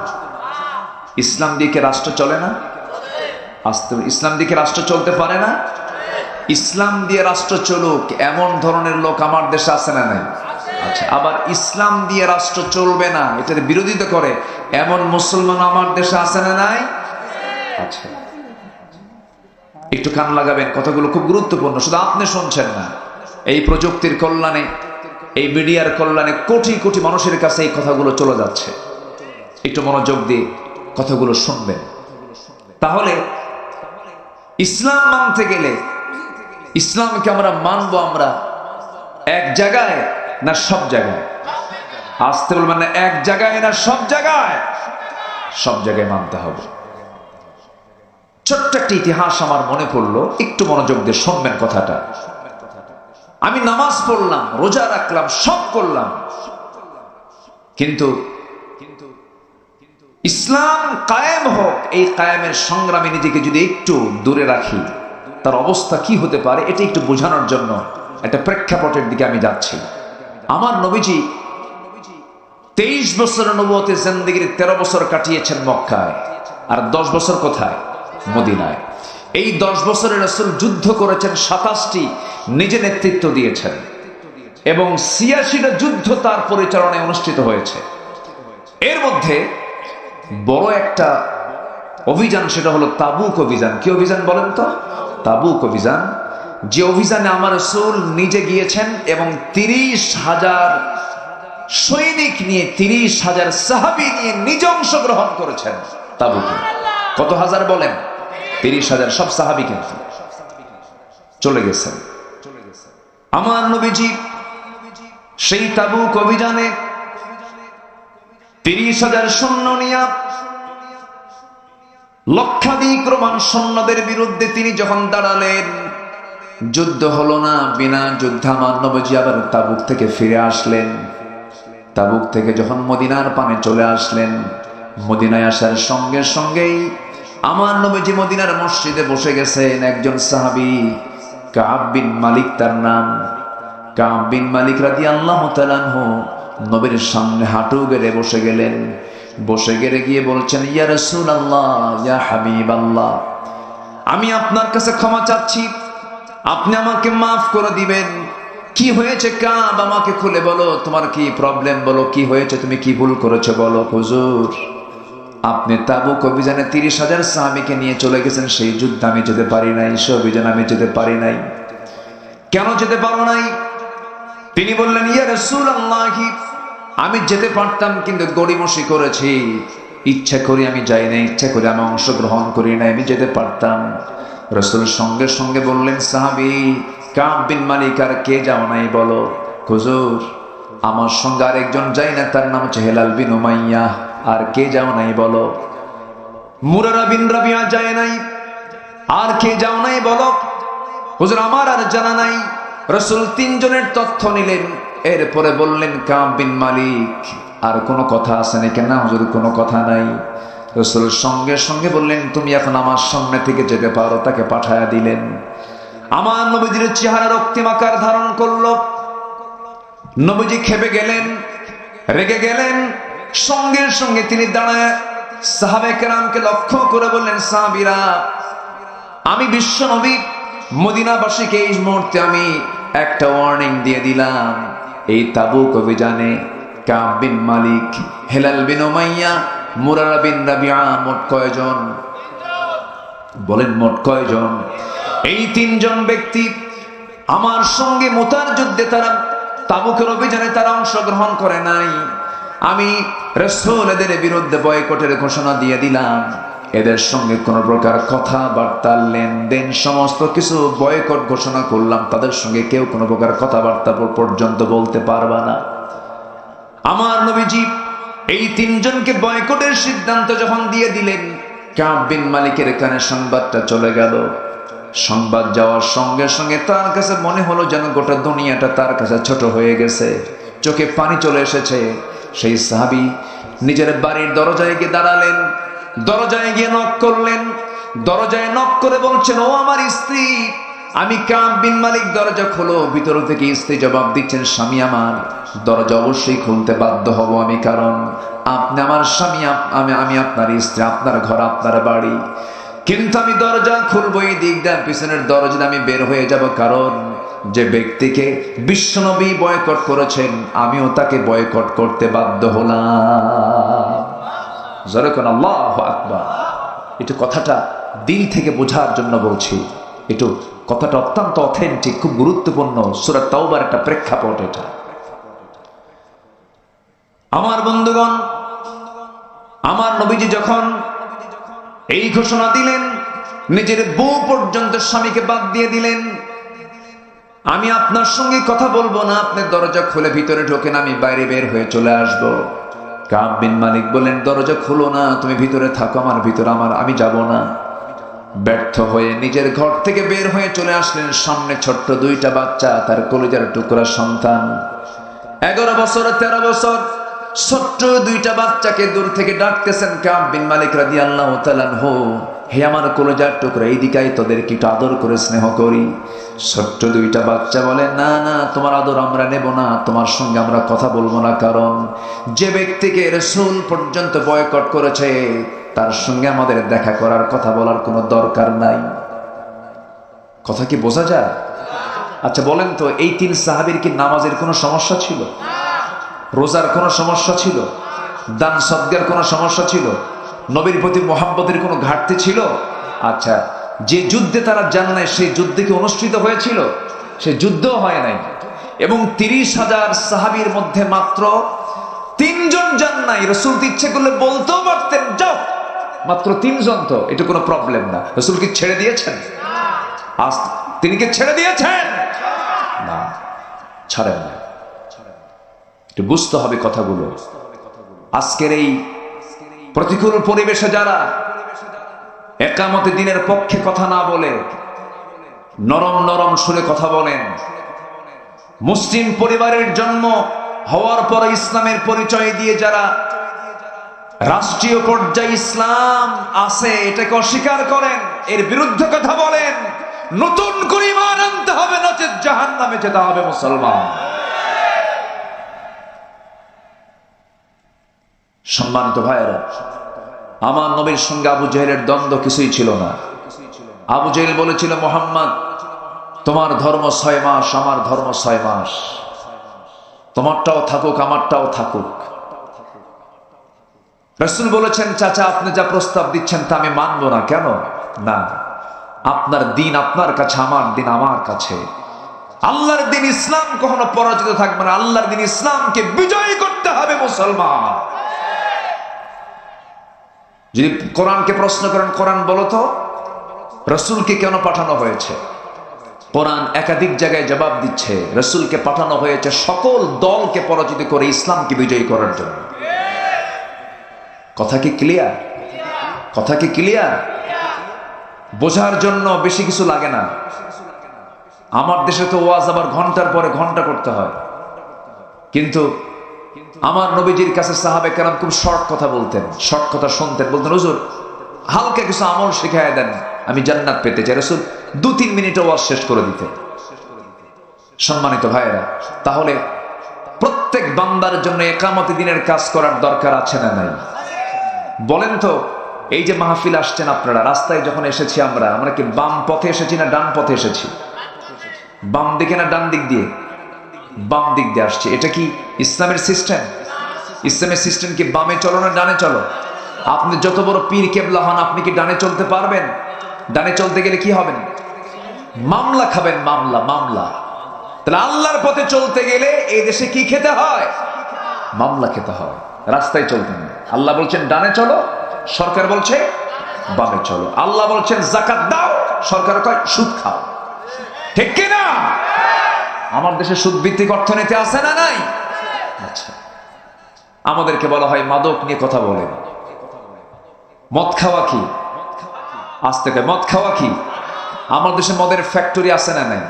ইসলাম দিয়ে কি রাষ্ট্র চলে না? ইসলাম দিয়ে কি রাষ্ট্র চলতে পারে না? ইসলাম দিয়ে রাষ্ট্র চলুক এমন ধরনের লোক আমার দেশে আছে না নাই? আচ্ছা, আবার ইসলাম দিয়ে রাষ্ট্র চলবে না, এটার বিরোধিতা করে এমন মুসলমান আমার দেশে আছে না নাই? আচ্ছা, একটু কান লাগাবেন, কথাগুলো খুব গুরুত্বপূর্ণ, শুধু আপনি শুনছেন না। এই প্রযুক্তির কল্যাণে, এই মিডিয়ার কল্যাণে কোটি কোটি মানুষের কাছে এই কথাগুলো চলে যাচ্ছে। একটু মনোযোগ দিয়ে কথাগুলো শুনবেন। তাহলে ইসলাম মানতে গেলে, ইসলামকে আমরা মানবো আমরা এক জায়গায় না সব জায়গায়? আসতে বলবেন না, এক জায়গায় না সব জায়গায়? সব জায়গায় মানতে হবে। ছোট্ট একটা ইতিহাস আমার মনে পড়লো, একটু মনোযোগ দিয়ে শুনবেন কথাটা। আমি নামাজ পড়লাম, রোজা রাখলাম, সব করলাম, কিন্তু ইসলাম কায়েম হোক, এই কায়েমের সংগ্রামে নিজেকে যদি একটু দূরে রাখি, তার অবস্থা কি হতে পারে, এটা একটু বোঝানোর জন্য একটা প্রেক্ষাপটের দিকে আমি যাচ্ছি। আমার নবীজি 23 বছরের নবুয়তের জিন্দেগির 13 বছর কাটিয়েছেন মক্কায়, আর 10 বছর কোথায়? মদিনায়। এই 10 বছরে রাসূল যুদ্ধ করেছেন 27টি, নিজে নেতৃত্ব দিয়েছেন, এবং 86টা যুদ্ধ তার পরিচালনায় অনুষ্ঠিত হয়েছে। এর মধ্যে বড় একটা অভিযান, সেটা হলো তাবুক অভিযান। কি অভিযান বলেন তো? তাবুক অভিযান, যে অভিযানে আমার রাসূল নিজে গিয়েছেন এবং 30,000 সৈনিক নিয়ে, 30,000 সাহাবী নিয়ে নিজে অংশগ্রহণ করেছেন তাবুকে। কত হাজার বলেন? 30,000। সব সাহাবী কিন্তু চলে গেছেন। আমার নবীজি সেই তাবুক অভিযানে 30,000 সৈন্য নিয়ে লক্ষাধিক রোমান সৈন্যদের বিরুদ্ধে তিনি যখন দাঁড়ালেন, যুদ্ধ হলো না, বিনা যুদ্ধে আমার নবীজি আবার তাবুক থেকে ফিরে আসলেন। তাবুক থেকে যখন মদিনার পানে চলে আসলেন, মদিনায় আসার সঙ্গে সঙ্গেই আমার নবীজি মদিনার মসজিদে বসে গেছেন। একজন সাহাবী কাব বিন মালিক তার নাম, কাব বিন মালিক রাদিয়াল্লাহু তাআলা আনহু নবীর সামনে হাঁটু গেড়ে বসে গেলেন। বসে গেড়ে গিয়ে বলছেন, ইয়া রাসূলুল্লাহ, ইয়া হাবিবাল্লাহ, আমি আপনার কাছে ক্ষমা চাচ্ছি, আপনি আমাকে মাফ করে দিবেন। কি হয়েছে কাব, আমাকে খুলে বলো, তোমার কি প্রবলেম বলো, কি হয়েছে, তুমি কি ভুল করেছো বলো। হুজুর, আপনি তাবুক অভিযানে 30,000 সাহাবীকে নিয়ে চলে গেছেন, সেই যুদ্ধে আমি যেতে পারি নাই, সে অভিযানে আমি যেতে পারি নাই। কেন যেতে পারো নাই? তিনি বললেন, ইয়া রাসূলুল্লাহ, আমি যেতে পারতাম কিন্তু গড়িমসি করেছি, ইচ্ছা করি আমি যাই নাই, ইচ্ছা করে আমি অংশগ্রহণ করি নাই, আমি যেতে পারতাম। রাসূল সঙ্গে সঙ্গে বললেন, সাহাবী কাব বিন মালিক, আর কে যাও নাই বলো। হুজুর, আমার সঙ্গে আরেকজন যায় না, তার নাম হচ্ছে হেলাল বিন উমাইয়া। আর কে যাও নাই বলো। মুরারা বিন রাবিয়া যায় নাই। আর কে যাও নাই বলো। হুজুর, আমার আর জানা নাই। রাসূল 3 জনের তথ্য নিলেন, এরপরে বললেন, কাব বিন মালিক, আর কোনো কথা আছে নাকি? না হুজুর, কোনো কথা নাই। রাসূল সঙ্গে সঙ্গে বললেন, তুমি এখন আমার সামনে থেকে যেতে পারো। তাকে পাঠায়া দিলেন। আমার নবীজির চেহারা রক্তিম আকার ধারণ করলো। নবীজি খেপে গেলেন, রেগে গেলেন। সঙ্গে সঙ্গে তিনি দাঁড়ায় সাহাবায়ে কেরামকে লক্ষ্য করে বললেন, সাহাবীরা, আমি বিশ্ব নবী মদিনাবাসীকে এই মুহূর্তে আমি একটা ওয়ার্নিং দিয়ে দিলাম। এই তাবুক অভিযানে কাব বিন মালিক, হেলাল বিন উমাইয়া, মুরারা বিন রাবিয়া, মোট কয়জন বলেন? মোট কয়জন? এই 3 জন ব্যক্তি আমার সঙ্গে মুতার যুদ্ধে, তারা তাবুকের অভিযানে তারা অংশগ্রহণ করে নাই। আমি রাসূল এদের বিরুদ্ধে বয়কটের ঘোষণা দিয়ে দিলাম। এদের সঙ্গে কোন প্রকার কথাবার্তা, লেনদেন, সমস্ত কিছু বয়কট ঘোষণা করলাম। তাদের সঙ্গে কেউ কোনো প্রকার কথাবার্তা পর্যন্ত বলতে পারবা না। আমার নবীজি এই 3 জনকে বয়কটের সিদ্ধান্ত যখন দিয়ে দিলেন, কাব বিন মালিকের কানে সংবাদটা চলে গেল। সংবাদ যাওয়ার সঙ্গে সঙ্গে তার কাছে মনে হলো যেন গোটা দুনিয়াটা তার কাছে ছোট হয়ে গেছে, চোখে পানি চলে এসেছে। সেই সাহাবী নিজের বাড়ির দরজায় গিয়ে দাঁড়ালেন, দরজায় গিয়ে নক করলেন। দরজায় নক করে বলছেন, ও আমার স্ত্রী, আমি কাব বিন মালিক, দরজা খোলো। ভিতর থেকে স্ত্রী জবাব দিচ্ছেন, স্বামী আমার, দরজা অবশ্যই খুলতে বাধ্য হব আমি, কারণ আপনি আমার স্বামী, আমি আপনার স্ত্রী, আপনার ঘর, আপনার বাড়ি। কিন্তু আমি দরজা খুলবো এই দিক দিয়ে, পিছনের দরজা আমি বের হয়ে যাব, কারণ যে ব্যক্তিকে বিশ্বনবী বয়কট করেছেন, আমিও তাকে বয়কট করতে বাধ্য হলাম। যখন আল্লাহু আকবার। একটু কথাটা দিল থেকে বোঝার জন্য বলছি, একটু কথাটা অত্যন্ত অথেন্টিক, খুব গুরুত্বপূর্ণ। সূরা তাওবার একটা প্রেক্ষাপট এটা। আমার বন্ধুগণ, আমার নবীজি যখন এই ঘোষণা দিলেন, নিজের বউ পর্যন্ত স্বামীকে বাদ দিয়ে দিলেন। আমি আপনার সঙ্গে কথা বলবো না, আপনি দরজা খুলে ভিতরে ঢোকেন, আমি বাইরে বের হয়ে চলে আসব। কাব বিন মালিক বলেন, দরজা খুলো না, তুমি ভিতরে থাকো, আমার ভিতরে আমি যাব না। ব্যর্থ হয়ে নিজের ঘর থেকে বের হয়ে চলে আসলেন। সামনে ছোট্ট 2টা বাচ্চা, তার কলিজার টুকরা সন্তান, 11 বছর 13 বছর, ছোট্ট 2টা বাচ্চাকে দূর থেকে ডাকতেছেন কাব বিন মালিক রাদিয়াল্লাহু তাআলা আনহু, হে আমার কলিজার টুকরা, এইদিকে আয়, তোদেরকে একটু আদর করে স্নেহ করি। ছোট্ট 2টা বাচ্চা বলে, না না, তোমার আদর আমরা নেব না, তোমার সঙ্গে আমরা কথা বলবো না, কারণ যে ব্যক্তিকে রাসূল পর্যন্ত বয়কট করেছে, তার সঙ্গে আমাদের দেখা করার, কথা বলার কোনো দরকার নাই। কথা কি বোঝা যায়? আচ্ছা বলেন তো, এই 3 সাহাবীর কি নামাজের কোনো সমস্যা ছিল? রোজার কোনো সমস্যা ছিল? দান সদকার কোনো সমস্যা ছিল? নবীর প্রতি মুহাব্বতের কোনো ঘাটতি ছিল? আচ্ছা, যে যুদ্ধে তারা জান নাই, সেই যুদ্ধে কি অনুষ্ঠিত হয়েছিল? সে যুদ্ধ হয় নাই। এবং 30,000 সাহাবীর মধ্যে মাত্র 3 জন যান নাই। রাসূল ইচ্ছে করলে বলতেও পারতেন, যাও, মাত্র 3 জন, তো এটা কোনো প্রবলেম না। রাসূল কি ছেড়ে দিয়েছেন? আজ তিনি কি ছেড়ে দিয়েছেন? না, ছাড়েন না। একটু বুঝতে হবে কথাগুলো। আজকের এই প্রতিকূল পরিবেশে যারা একামতে দিনের পক্ষে কথা না বলে নরম নরম সুরে কথা বলেন। মুসলিম পরিবারের জন্ম হওয়ার পর ইসলামের পরিচয় দিয়ে যারা রাষ্ট্রীয় পর্যায়ে ইসলাম আছে এটাকে অস্বীকার করেন, এর বিরুদ্ধে কথা বলেন, নতুন করে ঈমান আনতে হবে, নচেৎ জাহান্নামে যেতে হবে মুসলমান। সম্মানিত ভাইয়েরা, আমার নবীর সঙ্গে আবু জেহেলের দ্বন্দ্ব কিছুই ছিল না। আবু জেহেল বলেছিল, মুহাম্মদ তোমার ধর্ম 6 মাস, আমার ধর্ম 6 মাস, তোমারটাও থাকুক আমারটাও থাকুক। রাসূল বলেছেন, চাচা আপনি যা প্রস্তাব দিচ্ছেন তা আমি মানব না। কেন না? আপনার দিন আপনার কাছে, আমার দিন আমার কাছে। আল্লাহর দিন ইসলাম কখনো পরাজিত থাকবে না। আল্লাহর দিন ইসলামকে বিজয়ী করতে হবে মুসলমান। যদি কোরআনকে প্রশ্ন করেন, কোরআন বলো তো রাসূলকে কেন পাঠানো হয়েছে? কোরআন একাধিক জায়গায় জবাব দিচ্ছে, রাসূলকে পাঠানো হয়েছে সকল দলকে পরাজিত করে ইসলামকে বিজয়ী করার জন্য। কথা কি ক্লিয়ার? কথা কি ক্লিয়ার? বোঝার জন্য বেশি কিছু লাগে না। আমার দেশে তো ওয়াজ আবার ঘন্টার পরে ঘন্টা করতে হয়, কিন্তু আমার নবীজির কাছে সাহাবে কেরাম খুব শর্ট কথা বলতেন, শর্ট কথা শুনতেন। বলতেন, হুজুর হালকা কিছু আমল শিখায় দেন, আমি জান্নাত পেতে চাই। রাসূল 2-3 মিনিটে ওয়াজ শেষ করে দিতেন। সম্মানিত ভাইয়েরা, তাহলে প্রত্যেক বান্দার জন্য ইকামতে দিনের কাজ করার দরকার আছে না নাই? বলেন তো, এই যে মাহফিল আসছেন আপনারা, রাস্তায় যখন এসেছি আমরা কি বাম পথে এসেছি না ডান পথে এসেছি? বাম দিকে না ডান দিক দিয়ে? বাম দিক দিয়ে আসছে। এটা কি ইসলামের সিস্টেম? ইসলামের সিস্টেম কি বামে চলো না ডানে চলো? আপনি যত বড় পীর কেবলা হন, আপনি কি ডানে চলতে পারবেন? ডানে চলতে গেলে কি হবেন? মামলা খাবেন, মামলা মামলা। তাহলে আল্লাহর পথে চলতে গেলে এই দেশে কি খেতে হয়? মামলা খেতে হয়, রাস্তায় চলতে না। আল্লাহ বলছেন ডানে চলো, সরকার বলছে বামে চলো। আল্লাহ বলছেন যাকাত দাও, সরকার কয় সুদ খাও। ঠিক কি না? আমার দেশে সুদ ভিত্তিক অর্থনীতি আছে না নাই? আচ্ছা, আমাদেরকে বলা হয় মাদক নিয়ে কথা বলেন। মদ খাওয়া কি? আজ থেকে মদ খাওয়া কি? আমার দেশে মদের ফ্যাক্টরি আছে না নাই?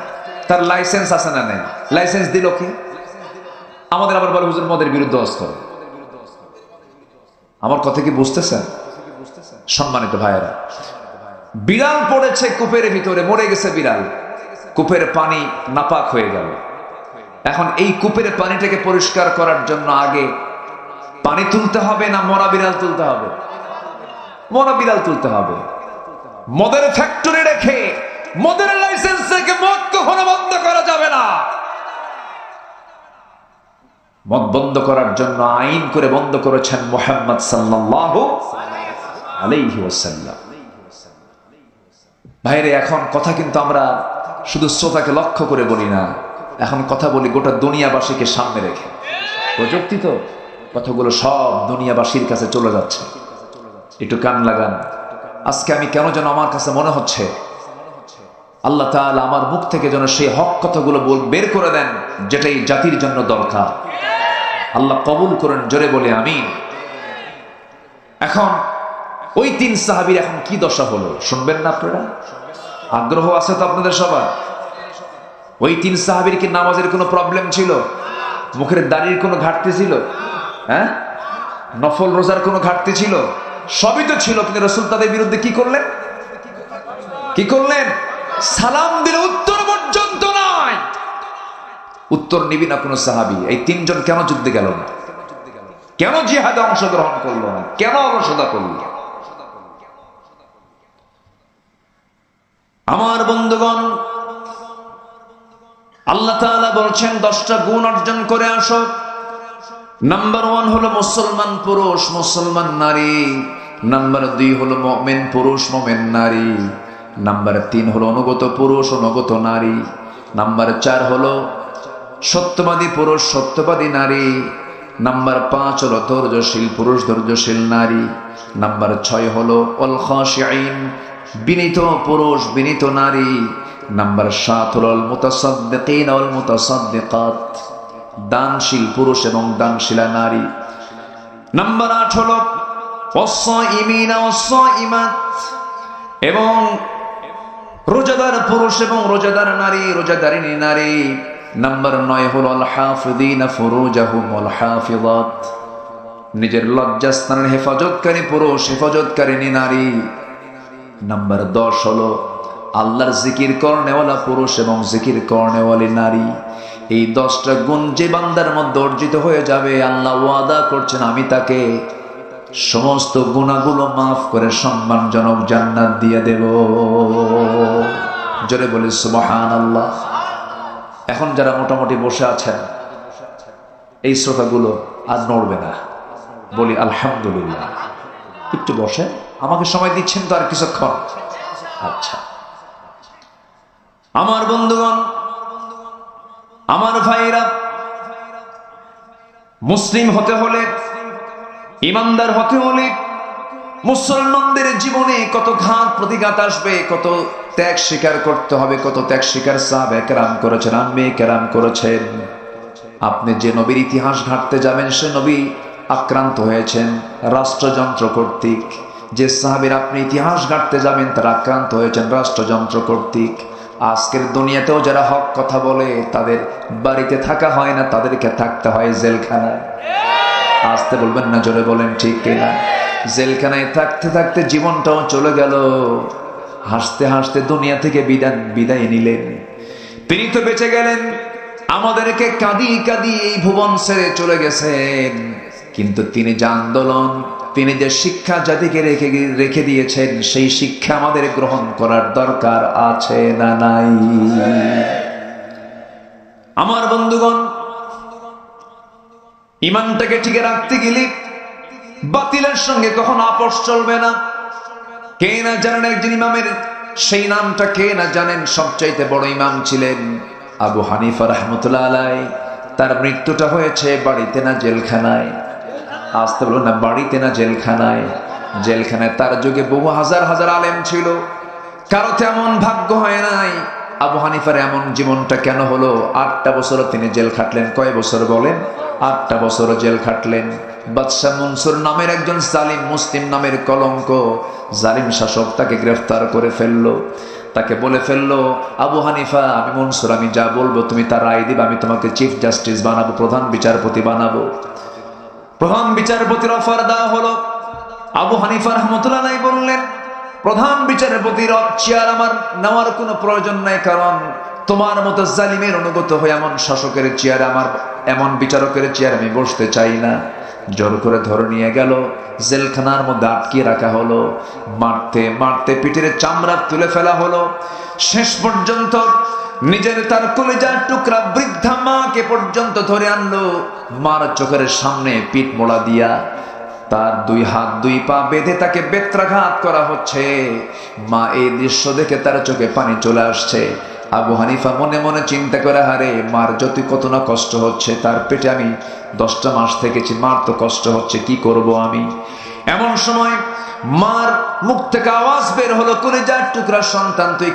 তার লাইসেন্স আছে না নাই? লাইসেন্স দিল কি? আমাদের আবার বলে হুজুর মদের বিরুদ্ধে ওয়াজ করে। আমার কথা কি বুঝতেছেন? সম্মানিত ভাইয়েরা, বিড়াল পড়েছে কূপের ভিতরে, মরে গেছে বিড়াল। কূপের পানি নাপাক হয়ে গেল। এখন এই কূপের পানিটাকে পরিষ্কার করার জন্য আগে পানি তুলতে হবে না মরা বিড়াল তুলতে হবে? মরা বিড়াল তুলতে হবে। মদের ফ্যাক্টরি রেখে, মদের লাইসেন্স রেখে মদ কখনো বন্ধ করা যাবে না। মদ বন্ধ করার জন্য আইন করে বন্ধ করেছেন মুহাম্মদ সাল্লাল্লাহু আলাইহি ওয়াসাল্লাম। ভাইরে, এখন কথা কিন্তু আমরা শুধু শ্রোতাকে লক্ষ্য করে বলি না, এখন কথা বলি গোটা দুনিয়াবাসীকে সামনে রেখে। প্রযুক্তি তো কথাগুলো সব দুনিয়াবাসীর কাছে চলে যাচ্ছে। একটু কান লাগান। আজকে আমি কেন যেন আমার কাছে মনে হচ্ছে আল্লাহ তাআলা আমার মুখ থেকে যেন সেই হক কথাগুলো বের করে দেন, যেটাই জাতির জন্য দরকার। আল্লাহ কবুল করেন, জোরে বলে আমিন। এখন ওই 3 সাহাবীর এখন কি দশা হলো শুনবেন না আপনারা? আগ্রহ আছে তো আপনাদের সবার? ওই 3 সাহাবীর কি নামাজের কোনো প্রবলেম ছিল? মুখের দাড়ির কোনো ঘাটতি ছিল? হ্যাঁ, নফল রোজার কোনো ঘাটতি ছিল? সবই তো ছিল, কিন্তু রাসূল তাদের বিরুদ্ধে কি করলেন? কি করলেন? সালাম দিলে উত্তর পর্যন্ত নাই। উত্তর নিবি না কোনো সাহাবী। এই 3 জন কেন যুদ্ধে গেল না? কেন জিহাদে অংশগ্রহণ করলো না? কেন অলসতা করলো? আমার বন্ধুগণ, আল্লাহ তাআলা বলছেন 10টা গুণ অর্জন করে আসো। নাম্বার 1 হলো মুসলমান পুরুষ, মুসলমান নারী। নাম্বার 2 হলো মুমিন পুরুষ, মুমিন নারী। নাম্বার 3 হলো অনুগত পুরুষ, অনুগত নারী। নাম্বার 4 হলো সত্যবাদী পুরুষ, সত্যবাদী নারী। নাম্বার 5 হলো ধৈর্যশীল পুরুষ, ধৈর্যশীল নারী। নাম্বার 6 হলো আল খাশিঈন, বিনীত পুরুষ, বিনীত নারী। নাম্বার 7 হলো আল মুতাসাদ্দিকিন ওয়াল মুতাসাদ্দিকাত, দানশীল পুরুষ এবং দানশীলা নারী। নাম্বার 8 হলো ওয়াস-সাইমিনা ওয়াস-সাইমাত, এবং রোজাদার পুরুষ এবং রোজাদার নারী, রোজাদারিনী নারী। নাম্বার 9 হলো আল হাফিযিনা ফুরুজাহুম ওয়াল হাফিযাত, নিজের লজ্জাস্থানের হেফাজতকারী পুরুষ, হেফাজতকারিনী নারী। নাম্বার 10 হলো আল্লাহর জিকির করনেওয়ালা পুরুষ এবং জিকির করনেওয়ালী নারী। এই 10টা গুণ যে বান্দার মধ্যে অর্জিত হয়ে যাবে, আল্লাহ ওয়াদা করছেন আমি তাকে সমস্ত গুনাহগুলো মাফ করে সম্মানজনক জান্নাত দিয়ে দেব। জোরে বলি সুবহানাল্লাহ। এখন যারা মোটামুটি বসে আছেন, এই শ্রোতাগুলো আজ নড়বে না, বলি আলহামদুলিল্লাহ। একটু বসে, আমাকে সময় দিচ্ছেন তো আর কিছুক্ষণ? আচ্ছা, আমার বন্ধুগণ, আমার ভাইরা, মুসলিম হতে হলে, ইমানদার হতে হলে মুসলমানদের জীবনে কত ঘাত প্রতিঘাত আসবে, কত ত্যাগ স্বীকার করতে হবে, কত ত্যাগ স্বীকার সাহাবায়ে কেরাম করেছেন, আম্মে কেরাম করেছেন। আপনি যে নবীর ইতিহাস ঘাঁটতে যাবেন, সে নবী আক্রান্ত হয়েছেন রাষ্ট্রযন্ত্র কর্তৃক। যে সাহাবীর আপনি ইতিহাস ঘাঁটতে যাবেন, তারা আক্রান্ত হয়েছেন রাষ্ট্রযন্ত্র কর্তৃক। আজকের দুনিয়াতেও যারা হক কথা বলে, তাদের বাড়িতে থাকা হয় না, তাদেরকে থাকতে হয় জেলখানায়। আসতে বলবেন না, জোরে বলেন ঠিক কিনা? জেলখানায় থাকতে থাকতে জীবনটাও চলে গেল। হাসতে হাসতে দুনিয়া থেকে বিদায় নিলেন। তিনি তো বেঁচে গেলেন, আমাদেরকে কাঁদিয়ে কাঁদিয়ে এই ভুবন ছেড়ে চলে গেছেন। কিন্তু তিনি যে আন্দোলন, তিনি যে শিক্ষা জাতিকে রেখে দিয়েছেন, সেই শিক্ষা আমাদের গ্রহণ করার দরকার আছে না নাই? আমার বন্ধুগণ, ইমানটাকে টিকে রাখতে গেলে বাতিলের সঙ্গে কখনো আপোষ চলবে না। কে না জানেন একজন ইমামের সেই নামটা? কে না জানেন? সবচাইতে বড় ইমাম ছিলেন আবু হানিফা রাহমাতুল্লাহ আলাইহি। তার মৃত্যুটা হয়েছে বাড়িতে না জেলখানায়? আসতে বলো না, বাড়িতে না জেলখানায়? জেলখানায় তার যুগে বহু হাজার হাজার আলেম ছিল, কারো তেমন ভাগ্য হয় নাই। আবু হানিফার এমন জীবনটা কেন হলো? 8টা বছর তিনি জেল খাটলেন। কয় বছর বলেন? 8টা বছর জেল খাটলেন। বাদশাহ মনসুর নামের একজন জালিম, মুসলিম নামের কলঙ্ক, জালিম শাসক তাকে গ্রেফতার করে ফেললো। তাকে বলে ফেললো, আবু হানিফা, আমি মনসুর, আমি যা বলবো তুমি তার রায় দিবা, আমি তোমাকে চিফ জাস্টিস বানাবো, প্রধান বিচারপতি বানাবো। প্রধান বিচারপতির অফার দেওয়া হলো। আবু হানিফা রাহমাতুল্লাহ আলাইহি বললেন, প্রধান বিচারপতির চেয়ার আমার নেওয়ার কোনো প্রয়োজন নাই, কারণ তোমার মতো জালিমের অনুগত হয়ে এমন শাসকের চেয়ারে, আমার এমন বিচারকের চেয়ারে আমি বসতে চাই না। জোর করে ধরে নিয়ে গেল, জেলখানার মধ্যে আটকিয়ে রাখা হলো। মারতে মারতে পিঠের চামড়া তুলে ফেলা হলো। শেষ পর্যন্ত নিজের তার কলিজার টুকরা বৃদ্ধা মাকে পর্যন্ত ধরে আনলো। মার চোখের সামনে পিঠ মোড়া দিয়া তার 2 হাত 2 পা বেঁধে তাকে বেত্রাঘাত করা হচ্ছে। মা এই দৃশ্য দেখে তার চোখে পানি চলে আসছে। আবু হানিফা মনে মনে চিন্তা করে, হারে মার যত কত না কষ্ট হচ্ছে, তার পেটে আমি 10টা মাস থেকেছি, মার তো কষ্ট হচ্ছে, কি করব আমি? এমন সময় মার মুখ থেকে আওয়াজ বের হলো, কলিজার টুকরা সন্তান, তুই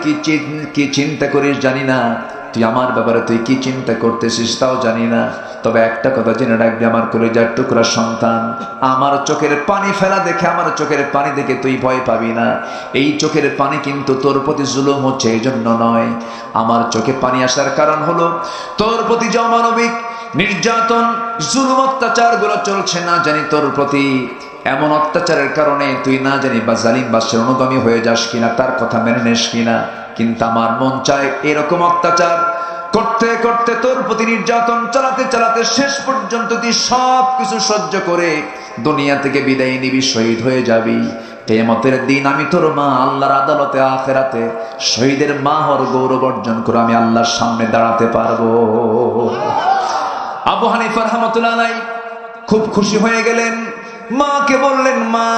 কি চিন্তা করিস জানি না, তুই আমার ব্যাপারে তুই কি চিন্তা করতেছিস তাও জানি না, তবে একটা কথা জেনে রাখবি, আমার কলিজার টুকরা সন্তান, আমার চোখের পানি ফেলা দেখে, আমার চোখের পানি দেখে তুই ভয় পাবি না। এই চোখের পানি কিন্তু তোর প্রতি জুলুম হচ্ছে এই জন্য নয়। আমার চোখে পানি আসার কারণ হলো তোর প্রতি যে অমানবিক নির্যাতন, জুলুম, অত্যাচার গুলো চলছে, না জানি তোর প্রতি এমন অত্যাচারের কারণে তুই না জানি বা জালিম বাদশার অনুগামী হয়ে যাস কিনা, তার কথা মেনে নিস কিনা। কিন্তু আমার মন চায় এরকম অত্যাচার করতে করতে, তোর প্রতি নির্যাতন চালাতে চালাতে শেষ পর্যন্ত তুই সব কিছু সহ্য করে দুনিয়া থেকে বিদায় নিবি, শহীদ হয়ে যাবি। কিয়ামতের দিন আমি তোর মা আল্লাহর আদালতে আখিরাতে শহীদের মা হওয়ার গৌরব অর্জন করে আমি আল্লাহর সামনে দাঁড়াতে পারবো। আবু হানিফা রাহমাতুল্লাহ আলাইহি খুব খুশি হয়ে গেলেন। মাকে বললেন, মা,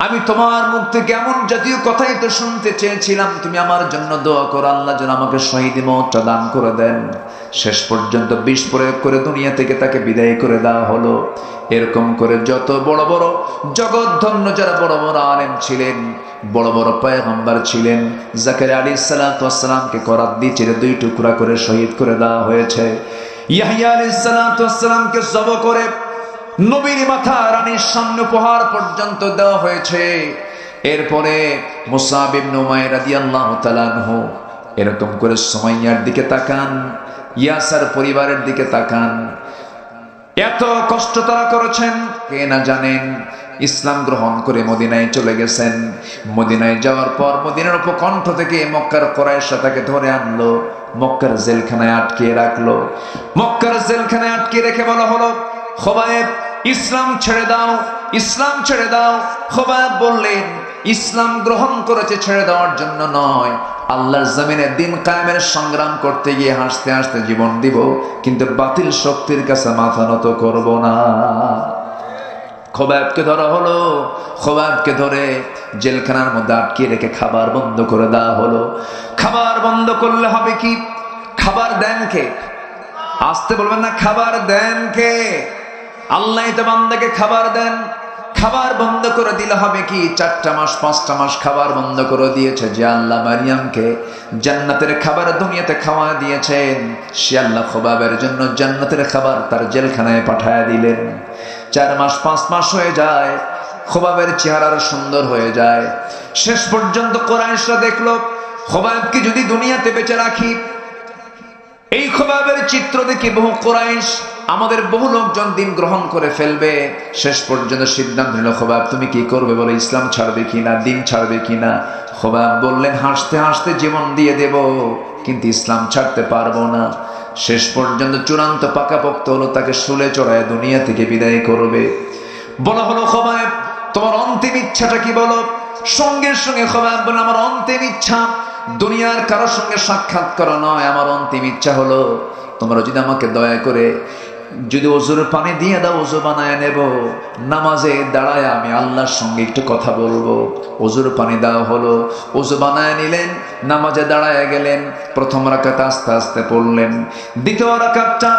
আমি তোমার মুখ থেকে এমন জাতীয় কথাই তো শুনতে চেয়েছিলাম, তুমি আমার জন্য দোয়া করো, আল্লাহ যেন আমাকে শহীদ মওতটা দান করে দেন। শেষ পর্যন্ত বিষ প্রয়োগ করে দুনিয়া থেকে তাকে বিদায় করে দেওয়া হলো। এরকম করে যত বড় বড় জগৎধন্য যারা বড় বড় আলেম ছিলেন, বড় বড় পয়গম্বর ছিলেন, জাকারিয়া আলাইহিস সালাতু ওয়াস সালামকে করাত দিয়ে চিরে 2 টুকরা করে শহীদ করে দেওয়া হয়েছে। ইয়াহইয়া আলাইহিস সালাতু ওয়াস সালামকে জব করে নবীর মাথা রানীর সামনে উপহার পর্যন্ত দেওয়া হয়েছে। এরপরে মুসআব ইবনে উমাইর রাদিয়াল্লাহু তাআলা আনহু এরকম করে সুমাইয়ার দিকে তাকান, ইয়াসার পরিবারের দিকে তাকান। এত কষ্ট তারা করেছেন, কে না জানেন। ইসলাম গ্রহণ করে মদিনায় চলে গেছেন। মদিনায় যাওয়ার পর মদিনার উপকণ্ঠ থেকে মক্কার কুরাইশরা তাকে ধরে আনলো, মক্কার জেলখানায় আটকে রাখলো। মক্কার জেলখানায় আটকে রেখে বলা হলো, খুবাইব ইসলাম ছেড়ে দাও, ইসলাম ছেড়ে দাও। খুবাইব বললেন, ইসলাম গ্রহণ করেছে ছেড়ে দেওয়ার জন্য নয়, আল্লাহর জমিনে দিন কায়েমের সংগ্রাম করতে গিয়ে হাসতে হাসতে জীবন দিব, কিন্তু বাতিল শক্তির কাছে মাথা নত করব না। খুবাইবকে ধরা হলো। খুবাইবকে ধরে জেলখানার মধ্যে আটকে রেখে খাবার বন্ধ করে দেওয়া হলো। খাবার বন্ধ করলে হবে কি? খাবার দেন কে? আসতে বলবেন না, খাবার দেন কে? আল্লাহ তো বান্দাকে খাবার দেন। খাবার বন্ধ করে দিলে হবে কি? 4টা মাস 5টা মাস খাবার বন্ধ করে দিয়েছে যে আল্লাহ মারিয়ামকে জান্নাতের খাবার দুনিয়াতে খাওয়া দিয়েছেন, সে আল্লাহ খুবাইবের জন্য জান্নাতের খাবার তার জেলখানায় পাঠায় দিলেন। 4 মাস 5 মাস হয়ে যায়, খুবাইবের চেহারা সুন্দর হয়ে যায়। শেষ পর্যন্ত কুরাইশরা দেখলো, খুবাইবকে যদি দুনিয়াতে বেঁচে রাখি, এই খুবাইবের চিত্র দেখে বহু কুরাইশ, আমাদের বহু লোকজন দিন গ্রহণ করে ফেলবে। শেষ পর্যন্ত সিদ্ধান্ত নিল, খুবাইব তুমি কি করবে বলো, ইসলাম ছাড়বে কিনা, দিন ছাড়বে কিনা? খুবাইব বললেন, হাসতে হাসতে জীবন দিয়ে দেব, কিন্তু ইসলাম ছাড়তে পারবো না। শেষ পর্যন্ত চূড়ান্ত পাকাপোক্ত হলো, তাকে শুলে চড়ায় দুনিয়া থেকে বিদায় করবে। বলা হলো, খুবাইব তোমার অন্তিম ইচ্ছাটা কি বলো? সঙ্গে সঙ্গে খুবাইব বললেন, আমার অন্তিম ইচ্ছা দুনিয়ার কারোর সঙ্গে সাক্ষাৎ করা নয়, আমার অন্তিম ইচ্ছা হলো তোমরা যদি আমাকে দয়া করে যদি ওযুর পানি দিয়ে দাও, ওযু বানায় নেব, নামাজে দাঁড়ায় আমি আল্লাহর সঙ্গে একটু কথা বলবো। ওযুর পানি দেওয়া হলো, ওযু বানায় নিলেন, নামাজে দাঁড়ায় গেলেন। প্রথম রাকাত আস্তে আস্তে পড়লেন, দ্বিতীয় রাকাতটা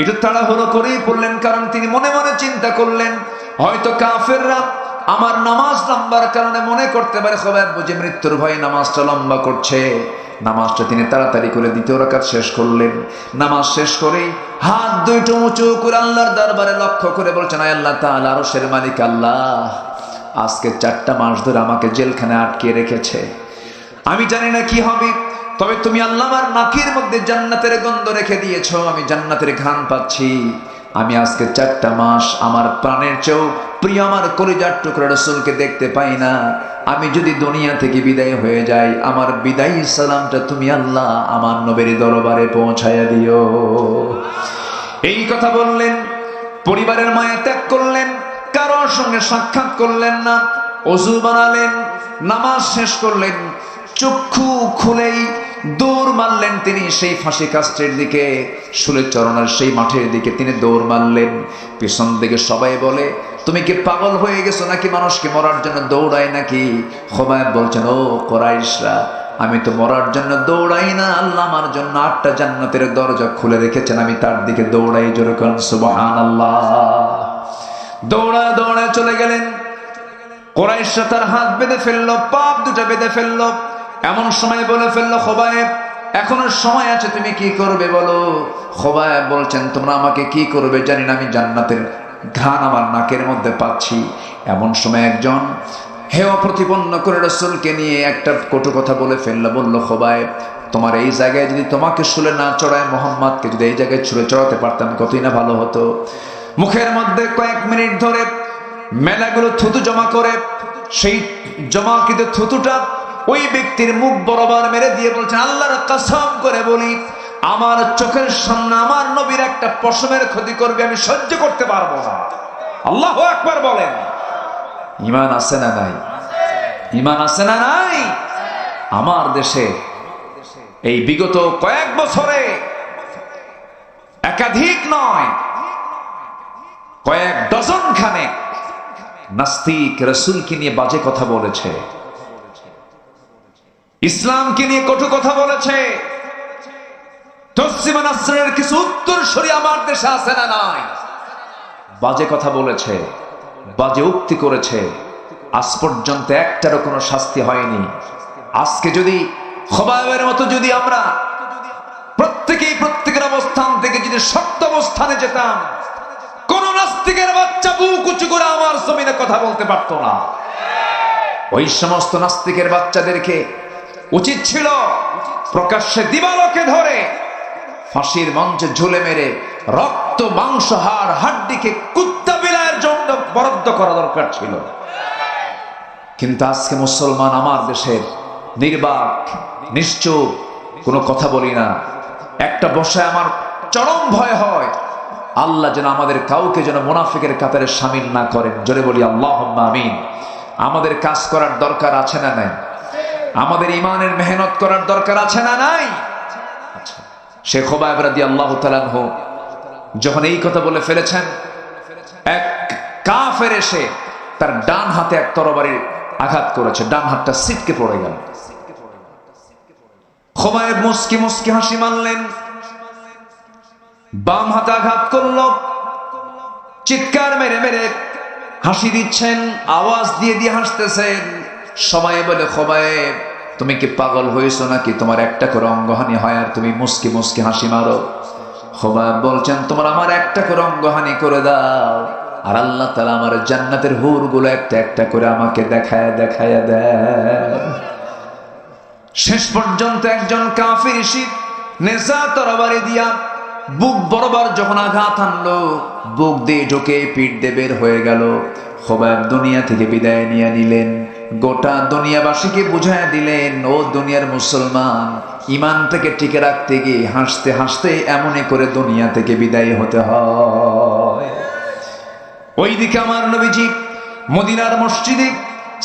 একটু তাড়াহুড়ো করেই পড়লেন, কারণ তিনি মনে মনে চিন্তা করলেন, হয়তো কাফেররা আমার নামাজ লম্বার কারণে মনে করতে পারে খুবাইব বুঝি মৃত্যুর ভয়ে নামাজটা লম্বা করছে। নামাজটা তিনি তাড়াতাড়ি করে দ্বিতীয় রাকাত শেষ করলেন। নামাজ শেষ করেই হাত দুটো উঁচু করে আল্লাহর দরবারে লক্ষ্য করে বলছেন, আয় আল্লাহ তাআলা, আরশের মালিক আল্লাহ, আজকে 4টা মাস ধরে আমাকে জেলখানায় আটকে রেখেছে, আমি জানি না কি হবে, তবে তুমি আল্লাহ আমার নাকের মধ্যে জান্নাতের গন্ধ রেখে দিয়েছো, আমি জান্নাতের ঘ্রাণ পাচ্ছি। আমি আজকে 4টা মাস আমার প্রাণের চেয়েও প্রিয় আমার কলিজার টুকরা রাসূলকে দেখতে পাই না। আমি যদি দুনিয়া থেকে বিদায় হয়ে যাই, আমার বিদায়ী সালামটা তুমি আল্লাহ আমার নবীর দরবারে পৌঁছায়া দিও। এই কথা বললেন, পরিবারের মায়া ত্যাগ করলেন, কারোর সঙ্গে সাক্ষাৎ করলেন না, ওযু বানালেন, নামাজ শেষ করলেন, চক্ষু খুলেই দৌড় মারলেন তিনি সেই ফাঁসি কাস্টের দিকে, শুলে চরণার সেই মাঠের দিকে তিনি দৌড় মারলেন। পিছন দিকে সবাই বলে, তুমি কি পাগল হয়ে গেছো নাকি, মানুষকে মরার জন্য দৌড়ায় নাকি? খুবাইব বলছেন, ও কুরাইশরা, আমি তো মরার জন্য দৌড়াই না, আল্লাহ আমার জন্য 8টা জান্নাতের দরজা খুলে রেখেছেন, আমি তার দিকে দৌড়াই। জোরে বলেন সুবহানাল্লাহ। দৌড়া দৌড়া চলে গেলেন। কুরাইশরা তার হাত বেঁধে ফেললো, পা দুটো বেঁধে ফেললো। এমন সময় বলে ফেললো, খুবাইব এখনো সময় আছে, তুমি কি করবে বলো। খুবাইব বলছেন, তোমরা আমাকে কি করবে জানি না, আমি জান্নাতের ঘ্রাণ আমার নাকের মধ্যে পাচ্ছি। এমন সময় একজন হেয় প্রতিপন্ন করে রাসূলকে নিয়ে একটা কটু কথা বলে ফেললো। বলল, খুবাইব তোমার এই জায়গায় যদি তোমাকে শুলে না চড়ায়, মোহাম্মদকে যদি এই জায়গায় ছুলে চড়াতে পারতাম কতই না ভালো হতো। মুখের মধ্যে কয়েক মিনিট ধরে মেলাগুলো থুতু জমা করে সেই জমাকৃত থুতুটা ওই ব্যক্তির মুখ বরাবর মেরে দিয়ে বলছেন, আল্লাহর কসম করে বলি, আমার চোখের সামনে আমার নবীর একটা পশমের ক্ষতি করবে, আমি সহ্য করতে পারবো না। আল্লাহু আকবার বলেন। ঈমান আছে না নাই? ঈমান আছে না নাই? আমার দেশে এই বিগত কয়েক বছরে একাধিক নয়, কয়েক ডজন খানেক নাস্তিক রাসূলকে নিয়ে বাজে কথা বলেছে, ইসলামকে নিয়ে কটু কথা বলেছে। তসলিমা নাসরিনের কিছু উত্তরসূরি আমার দেশে আছে না নাই? বাজে কথা বলেছে, বাজে উক্তি করেছে, আজ পর্যন্ত একটারও কোনো শাস্তি হয়নি। আজকে যদি খুবাইবের মতো যদি আমরা প্রত্যেকের অবস্থান থেকে যদি শক্ত অবস্থানে যেতাম, কোন নাস্তিকের বাচ্চা বুক উঁচু করে আমার জমিনে কথা বলতে পারতো না। ওই সমস্ত নাস্তিকের বাচ্চাদেরকে উচিত ছিল প্রকাশ্যে দিবালোকে ধরে ফাঁসির মঞ্চে ঝুলে মেরে রক্ত মাংস হাড় হাড্ডিকে কুত্তা বিলায়ের জন্য বরাদ্দ করা দরকার ছিল। কিন্তু আজকে মুসলমান আমার দেশের নির্বাক নিশ্চুপ, কোনো কথা বলি না। একটা বসায় আমার চরম ভয় হয়, আল্লাহ যেন আমাদের কাউকে যেন মুনাফিকের কাতারে শামিল না করেন। জোরে বলি আল্লাহুম্মা আমিন। আমাদের কাজ করার দরকার আছে না নাই? আমাদের ইমানের মেহনত করার দরকার আছে না নাই? শেখ খুবাইব রাদিয়াল্লাহু তাআলা আনহু যখন এই কথা বলে ফেলেছেন, এক কাফের এসে তার ডান হাতে এক তরবারির আঘাত করেছে, ডান হাতটা ছিটকে পড়ে গেল। খুবাইব মুস্কি মুস্কি হাসি মারলেন, বাম হাতে আঘাত করলো, চিৎকার মেরে মেরে হাসি দিচ্ছেন, আওয়াজ দিয়ে দিয়ে হাসতেছেন। সবাই বলে, খুবাইব তুমি কি পাগল হয়েছো নাকি? তোমার একটা করে অঙ্গহানি হয় আর তুমি মুস্কি মুস্কি হাসি মারো। খুবাইব বলছেন, তোমার আমার একটা করে অঙ্গহানি করে দাও, আর আল্লাহ তাআলা আমার জান্নাতের হুরগুলো একটা একটা করে আমাকে দেখায় দেখায় দেয়। শেষ পর্যন্ত একজন কাফির এসে নেজা তরবারি দিয়া বুক বরাবর যখন আঘাত আনলো, বুক দিয়ে ঢুকে পিঠ দিয়ে বের হয়ে গেল। খুবাইব দুনিয়া থেকে বিদায় নিয়ে নিলেন, গোটা দুনিয়াবাসীকে বুঝায় দিলেন, ও দুনিয়ার মুসলমান, ইমানটাকে টিকে রাখতে গিয়ে হাসতে হাসতে এমনই করে দুনিয়া থেকে বিদায় হতে হয়। ওইদিকে আমার নবীজি মদিনার মসজিদে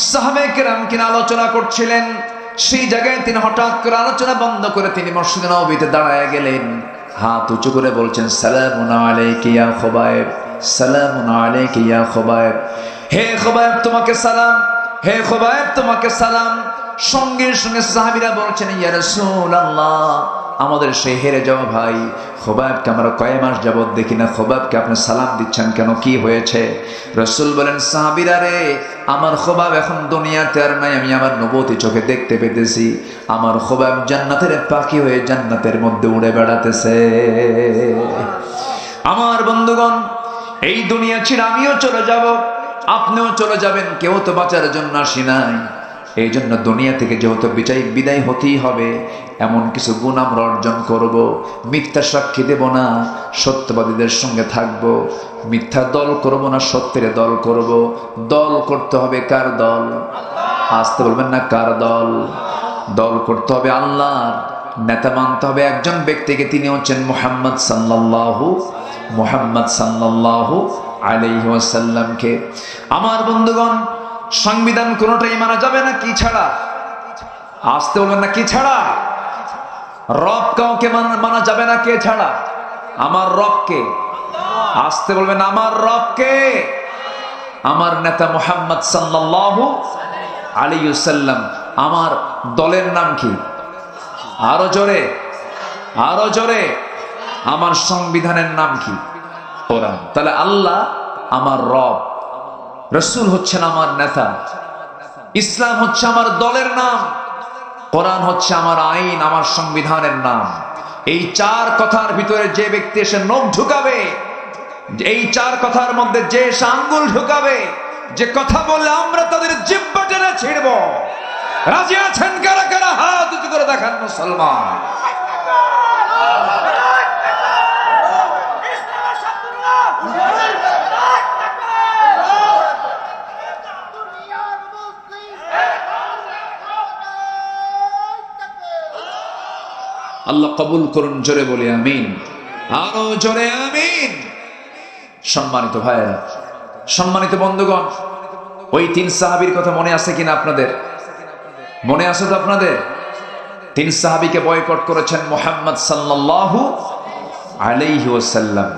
সাহাবায়ে কেরামকে আলোচনা করছিলেন। সেই জায়গায় তিনি হঠাৎ করে আলোচনা বন্ধ করে তিনি মসজিদে নববীতে দাঁড়ায় গেলেন, হাত উঁচু করে বলছেন, সালামুন আলাইকা ইয়া খুবাইব, সালামুন আলাইকা ইয়া খুবাইব। হে খুবাইব তোমাকে সালাম, হে খুবাইব তোমাকে সালাম। সঙ্গে সঙ্গে সাহাবীরা বলছেন, ইয়া রাসূলুল্লাহ, আমাদের সেই হেরে যাওয়া ভাই খুবাইবকে আমরা কয় মাস যাবত দেখি না, খুবাইবকে আপনি সালাম দিচ্ছেন কেন, কি হয়েছে? রাসূল বলেন, সাহাবীরা রে, আমার খুবাইব এখন দুনিয়াতে আর নাই, আমি আমার নবুয়তি চোখে দেখতে পেতেছি, আমার খুবাইব জান্নাতের পাখি হয়ে জান্নাতের মধ্যে উড়ে বেড়াতেছে। আমার বন্ধুগণ, এই দুনিয়া ছেড়ে আমিও চলে যাব, আপনিও চলে যাবেন, কেউ তো বাঁচার জন্য আসি নাই। এই জন্য দুনিয়া থেকে যেহেতু বিদায় হতেই হবে, এমন কিছু গুণ আমরা অর্জন করব। মিথ্যা সাক্ষী দেব না, সত্যবাদীদের সঙ্গে থাকব। মিথ্যা দল করব না, সত্যের দল করব। দল করতে হবে কার দল? আসতে বলবেন না, কার দল? দল করতে হবে আল্লাহর। নেতা মানতে হবে একজন ব্যক্তিকে, তিনি হচ্ছেন মুহাম্মদ সাল্লাল্লাহু আলাইহি ওয়াসাল্লামকে। আমার বন্ধুগণ, সংবিধান কোনটাই মানা যাবে না কি ছাড়া? আসতে বলবেন না, কি ছাড়া? রব কাউকে মানা যাবে না কে ছাড়া? আমার রবকে। আসতে বলবেন, আমার রবকে। আমার নেতা মুহাম্মদ সাল্লাল্লাহু আলাইহি ওয়াসাল্লাম। আমার দলের নাম কি? আরো জোরে, আরো জোরে। আমার সংবিধানের নাম কি? কোরআন। তাহলে আল্লাহ আমার রব, রাসূল হচ্ছেন আমার নেতা, ইসলাম হচ্ছে আমার দলের নাম, কোরআন হচ্ছে আমার আইন, আমার সংবিধানের নাম। এই চার কথার ভিতরে যে ব্যক্তি এসে নখ ঢুকাবে, এই চার কথার মধ্যে যে এসে আঙ্গুল ঢুকাবে, যে কথা বললে আমরা তাদের জিহ্বা টেনে ছিঁড়ব, রাজি আছেন কারা কারা? হাত উঁচু করে দেখান মুসলমান। আল্লাহ কবুল করুন, জোরে বলি আমিন, আরো জোরে আমিন। সম্মানিত ভাইয়েরা, সম্মানিত বন্ধুগণ, ওই তিন সাহাবীর কথা মনে আছে কিনা আপনাদের? মনে আছে তো আপনাদের? তিন সাহাবীকে বয়কট করেছেন মুহাম্মদ সাল্লাল্লাহু আলাইহি ওয়াসাল্লাম।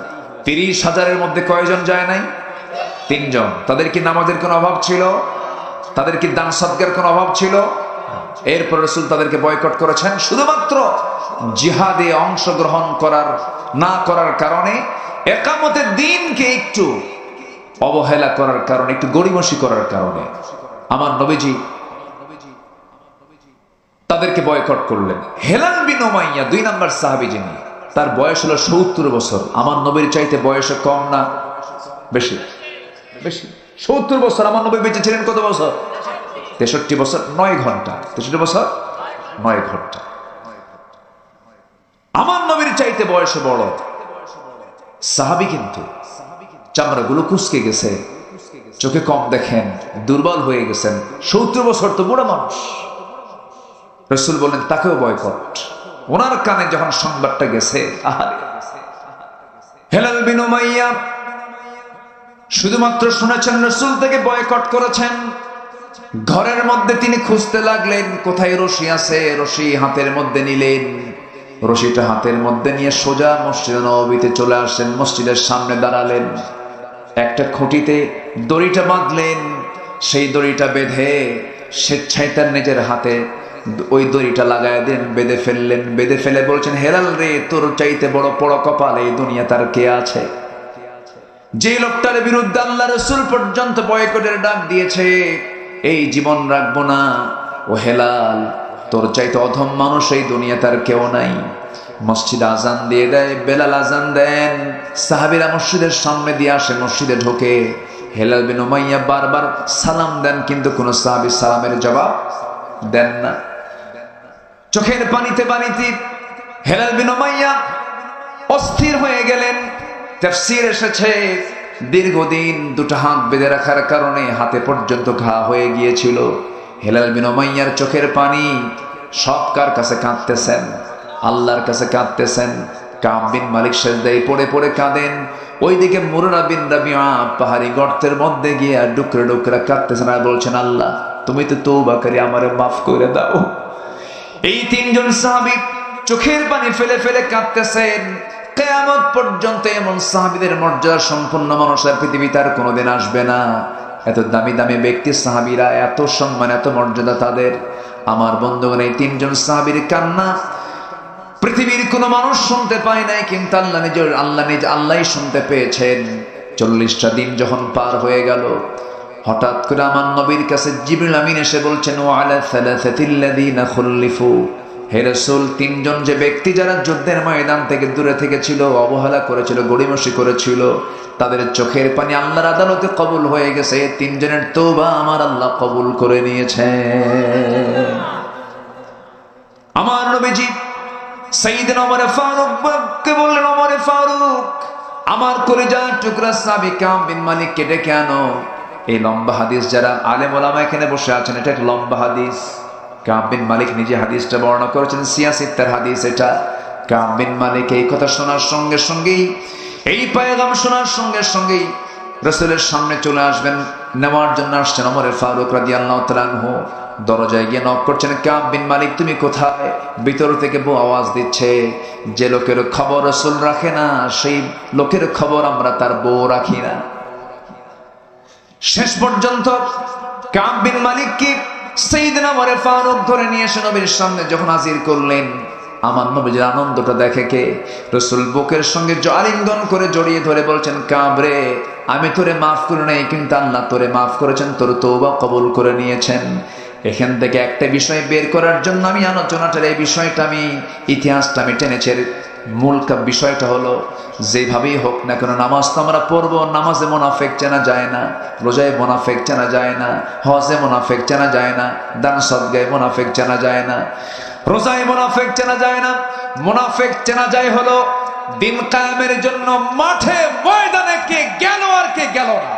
30,000-এর মধ্যে কয়জন যায় নাই? 3 জন। তাদের কি নামাজের কোনো অভাব ছিল? তাদের কি দান সদকার কোনো অভাব ছিল? এরপর রাসূল তাদেরকে বয়কট করেছেন শুধুমাত্র জিহাদে অংশগ্রহণ না করার কারণে, একামতের দিনকে একটু অবহেলা করার কারণে, একটু গড়িমসি করার কারণে আমার নবীজি তাদেরকে বয়কট করলেন। হেলাল বিন উমাইয়া 2 নম্বর সাহাবী, যিনি, তার বয়স হলো 70 বছর। আমার নবীর চাইতে বয়সে কম না বেশি? বেশি। 70 বছর। আমার নবী বেঁচে ছিলেন কত বছর? 63 বছর 9 ঘন্টা, 63 বছর 9 ঘন্টা। আমার নবীর চাইতে বয়সে বড় সাহাবী, কিন্তু চামড়াগুলো কুঁচকে গেছে, চোখে কম দেখেন, দুর্বল হয়ে গেছেন। 70 বছর তো বুড়া মানুষ। রাসূল বলেন তাকেও বয়কট। ওনার কানে যখন সংবাদটা গেছে, হেলাল বিন উমাইয়া শুধুমাত্র শুনেছেন রাসূল থেকে বয়কট করেছেন। ঘরের মধ্যে তিনি খুঁজতে লাগলেন কোথায় রশি আছে, রশি হাতের মধ্যে নিলেন, রশিটা হাতের মধ্যে নিয়ে সোজা মসজিদে নববীতে চলে আসেন, মসজিদের সামনে দাঁড়ালেন, একটা খুঁটিতে দড়িটা বাঁধলেন, সেই দড়িটা বেঁধে স্বেচ্ছায় তার নিজের হাতে ওই দড়িটা লাগায় দিলেন, বেঁধে ফেললেন। বেঁধে ফেলে বলছেন, হেলাল রে, তোর চাইতে বড় বড় কপাল এই দুনিয়া তার কে আছে? যে লোকটার বিরুদ্ধে আল্লাহ রাসূল পর্যন্ত বয়কটের ডাক দিয়েছে, এই জীবন রাখবো না, ও হেলাল, তোর চাইতে অধম মানুষ এই দুনিয়া তার কেউ নাই। মসজিদে আজান দিয়ে দেয়, বেলাল আজান দেন, সাহাবীরা মসজিদের সামনে দিয়ে আসে, মসজিদে ঢোকে। হেলাল বিন উমাইয়া বারবার সালাম দেন, কিন্তু কোন সাহাবী সালামের জবাব দেন না। চোখের পানিতে পানিতে হেলাল বিন উমাইয়া অস্থির হয়ে গেলেন। তাফসীর এসেছে দীর্ঘদিন দুটো হাত বেঁধে রাখার কারণে হাতে পর্যন্ত ঘা হয়ে গিয়েছিল। হেলাল বিন উমাইয়ার চোখের পানি সব কার কাছে কাঁদতেছেন? আল্লাহর কাছে কাঁদতেছেন। কাব বিন মালিক সেজদায় পড়ে পড়ে কাঁদেন। ওইদিকে মুরারা বিন রাবিয়া পাহাড়ি গর্তের মধ্যে গিয়ে ডুকরে ডুকরে কাঁদতেছেন আর বলছেন, আল্লাহ তুমি তো তওবাকারী, আমারে মাফ করে দাও। এই তিনজন সাহাবী চোখের পানি ফেলে ফেলে কাঁদতেছেন। কিয়ামত পর্যন্ত এমন সাহাবীদের মর্যাদা সম্পন্ন মানুষ আর পৃথিবীতে আর কোনোদিন আসবে না। এত দামি দামি ব্যক্তি সাহাবীরা, এত সম্মান, এত মর্যাদা তাদের। আমার বন্ধুগণ, এই তিনজন সাহাবীর কান্না পৃথিবীর কোনো মানুষ শুনতে পায় নাই, কিন্তু আল্লাহই শুনতে পেয়েছেন। 40টা দিন যখন পার হয়ে গেল, হঠাৎ করে আমার নবীর কাছে জিবরিল আমিন এসে বলছেন, ওয়া আলা সালাসাতিল্লাযিনা খুল্লিফু, হে রাসূল, তিনজন যে ব্যক্তি যারা যুদ্ধের ময়দান থেকে দূরে থেকেছিল, অবহেলা করেছিল, গড়িমসি করেছিল, তাদের চোখের পানি আল্লাহর আদালতে কবুল হয়ে গেছে। তিনজনের তওবা আমার আল্লাহ কবুল করে নিয়েছেন। আমার নবীজি সাইয়েদনা ওমর ফারুককে বললেন, ওমর ফারুক, আমার কলিজার টুকরা সাহাবী কাব বিন মালিক কেটে কেন? এই লম্বা হাদিস, যারা আলেম ওলামা এখানে বসে আছেন, এটা একটা লম্বা হাদিস। কাব বিন মালিক নিজে হাদিসটা বর্ণনা করেছেন, সিয়াসিত্তার হাদিস এটা। কাব বিন মালিক এই কথা শোনার সঙ্গে সঙ্গেই, এই পয়গাম শোনার সঙ্গে সঙ্গেই রাসূলের সামনে চলে আসবেন, নেওয়ার জন্য আসছেন। ওমর ফারুক রাদিয়াল্লাহু তাআলা আনহু দরজায় গিয়ে নক করছেন, কাব বিন মালিক তুমি কোথায়? ভিতর থেকে বউ আওয়াজ দিচ্ছে, যে লোকের খবর রাসূল রাখে না, সেই লোকের খবর আমরা তার বউ রাখি না। শেষ পর্যন্ত কাব বিন মালিককে সাইয়েদনা ওমর ফারুক ধরে নিয়ে এসে নবীর সামনে যখন হাজির করলেন, আমার নবীর আনন্দটা দেখে কে? রাসূল বুকের সঙ্গে আলিঙ্গন করে জড়িয়ে ধরে বলছেন, কাব রে, আমি তোরে মাফ করে নাই, কিন্তু আল্লাহ তোরে মাফ করেছেন, তোর তওবা কবুল করে নিয়েছেন। এখান থেকে একটা বিষয় বের করার জন্য আমি আলোচনাটার এই বিষয়টা, আমি ইতিহাসটা আমি টেনেছি। মূল বিষয়টা হলো, যেভাবেই হোক না কেন নামাজ তো আমরা পড়বো, নামাজে মুনাফিক চেনা যায় না, রোজায় মুনাফিক চেনা যায় না, হজে মুনাফিক চেনা যায় না, দান সদকায় মুনাফিক চেনা যায় না, রোজায় মুনাফিক চেনা যায় না। মুনাফিক চেনা যায় হলো দিন কায়েমের জন্য মাঠে ময়দানে কে গেল আর কে গেল না।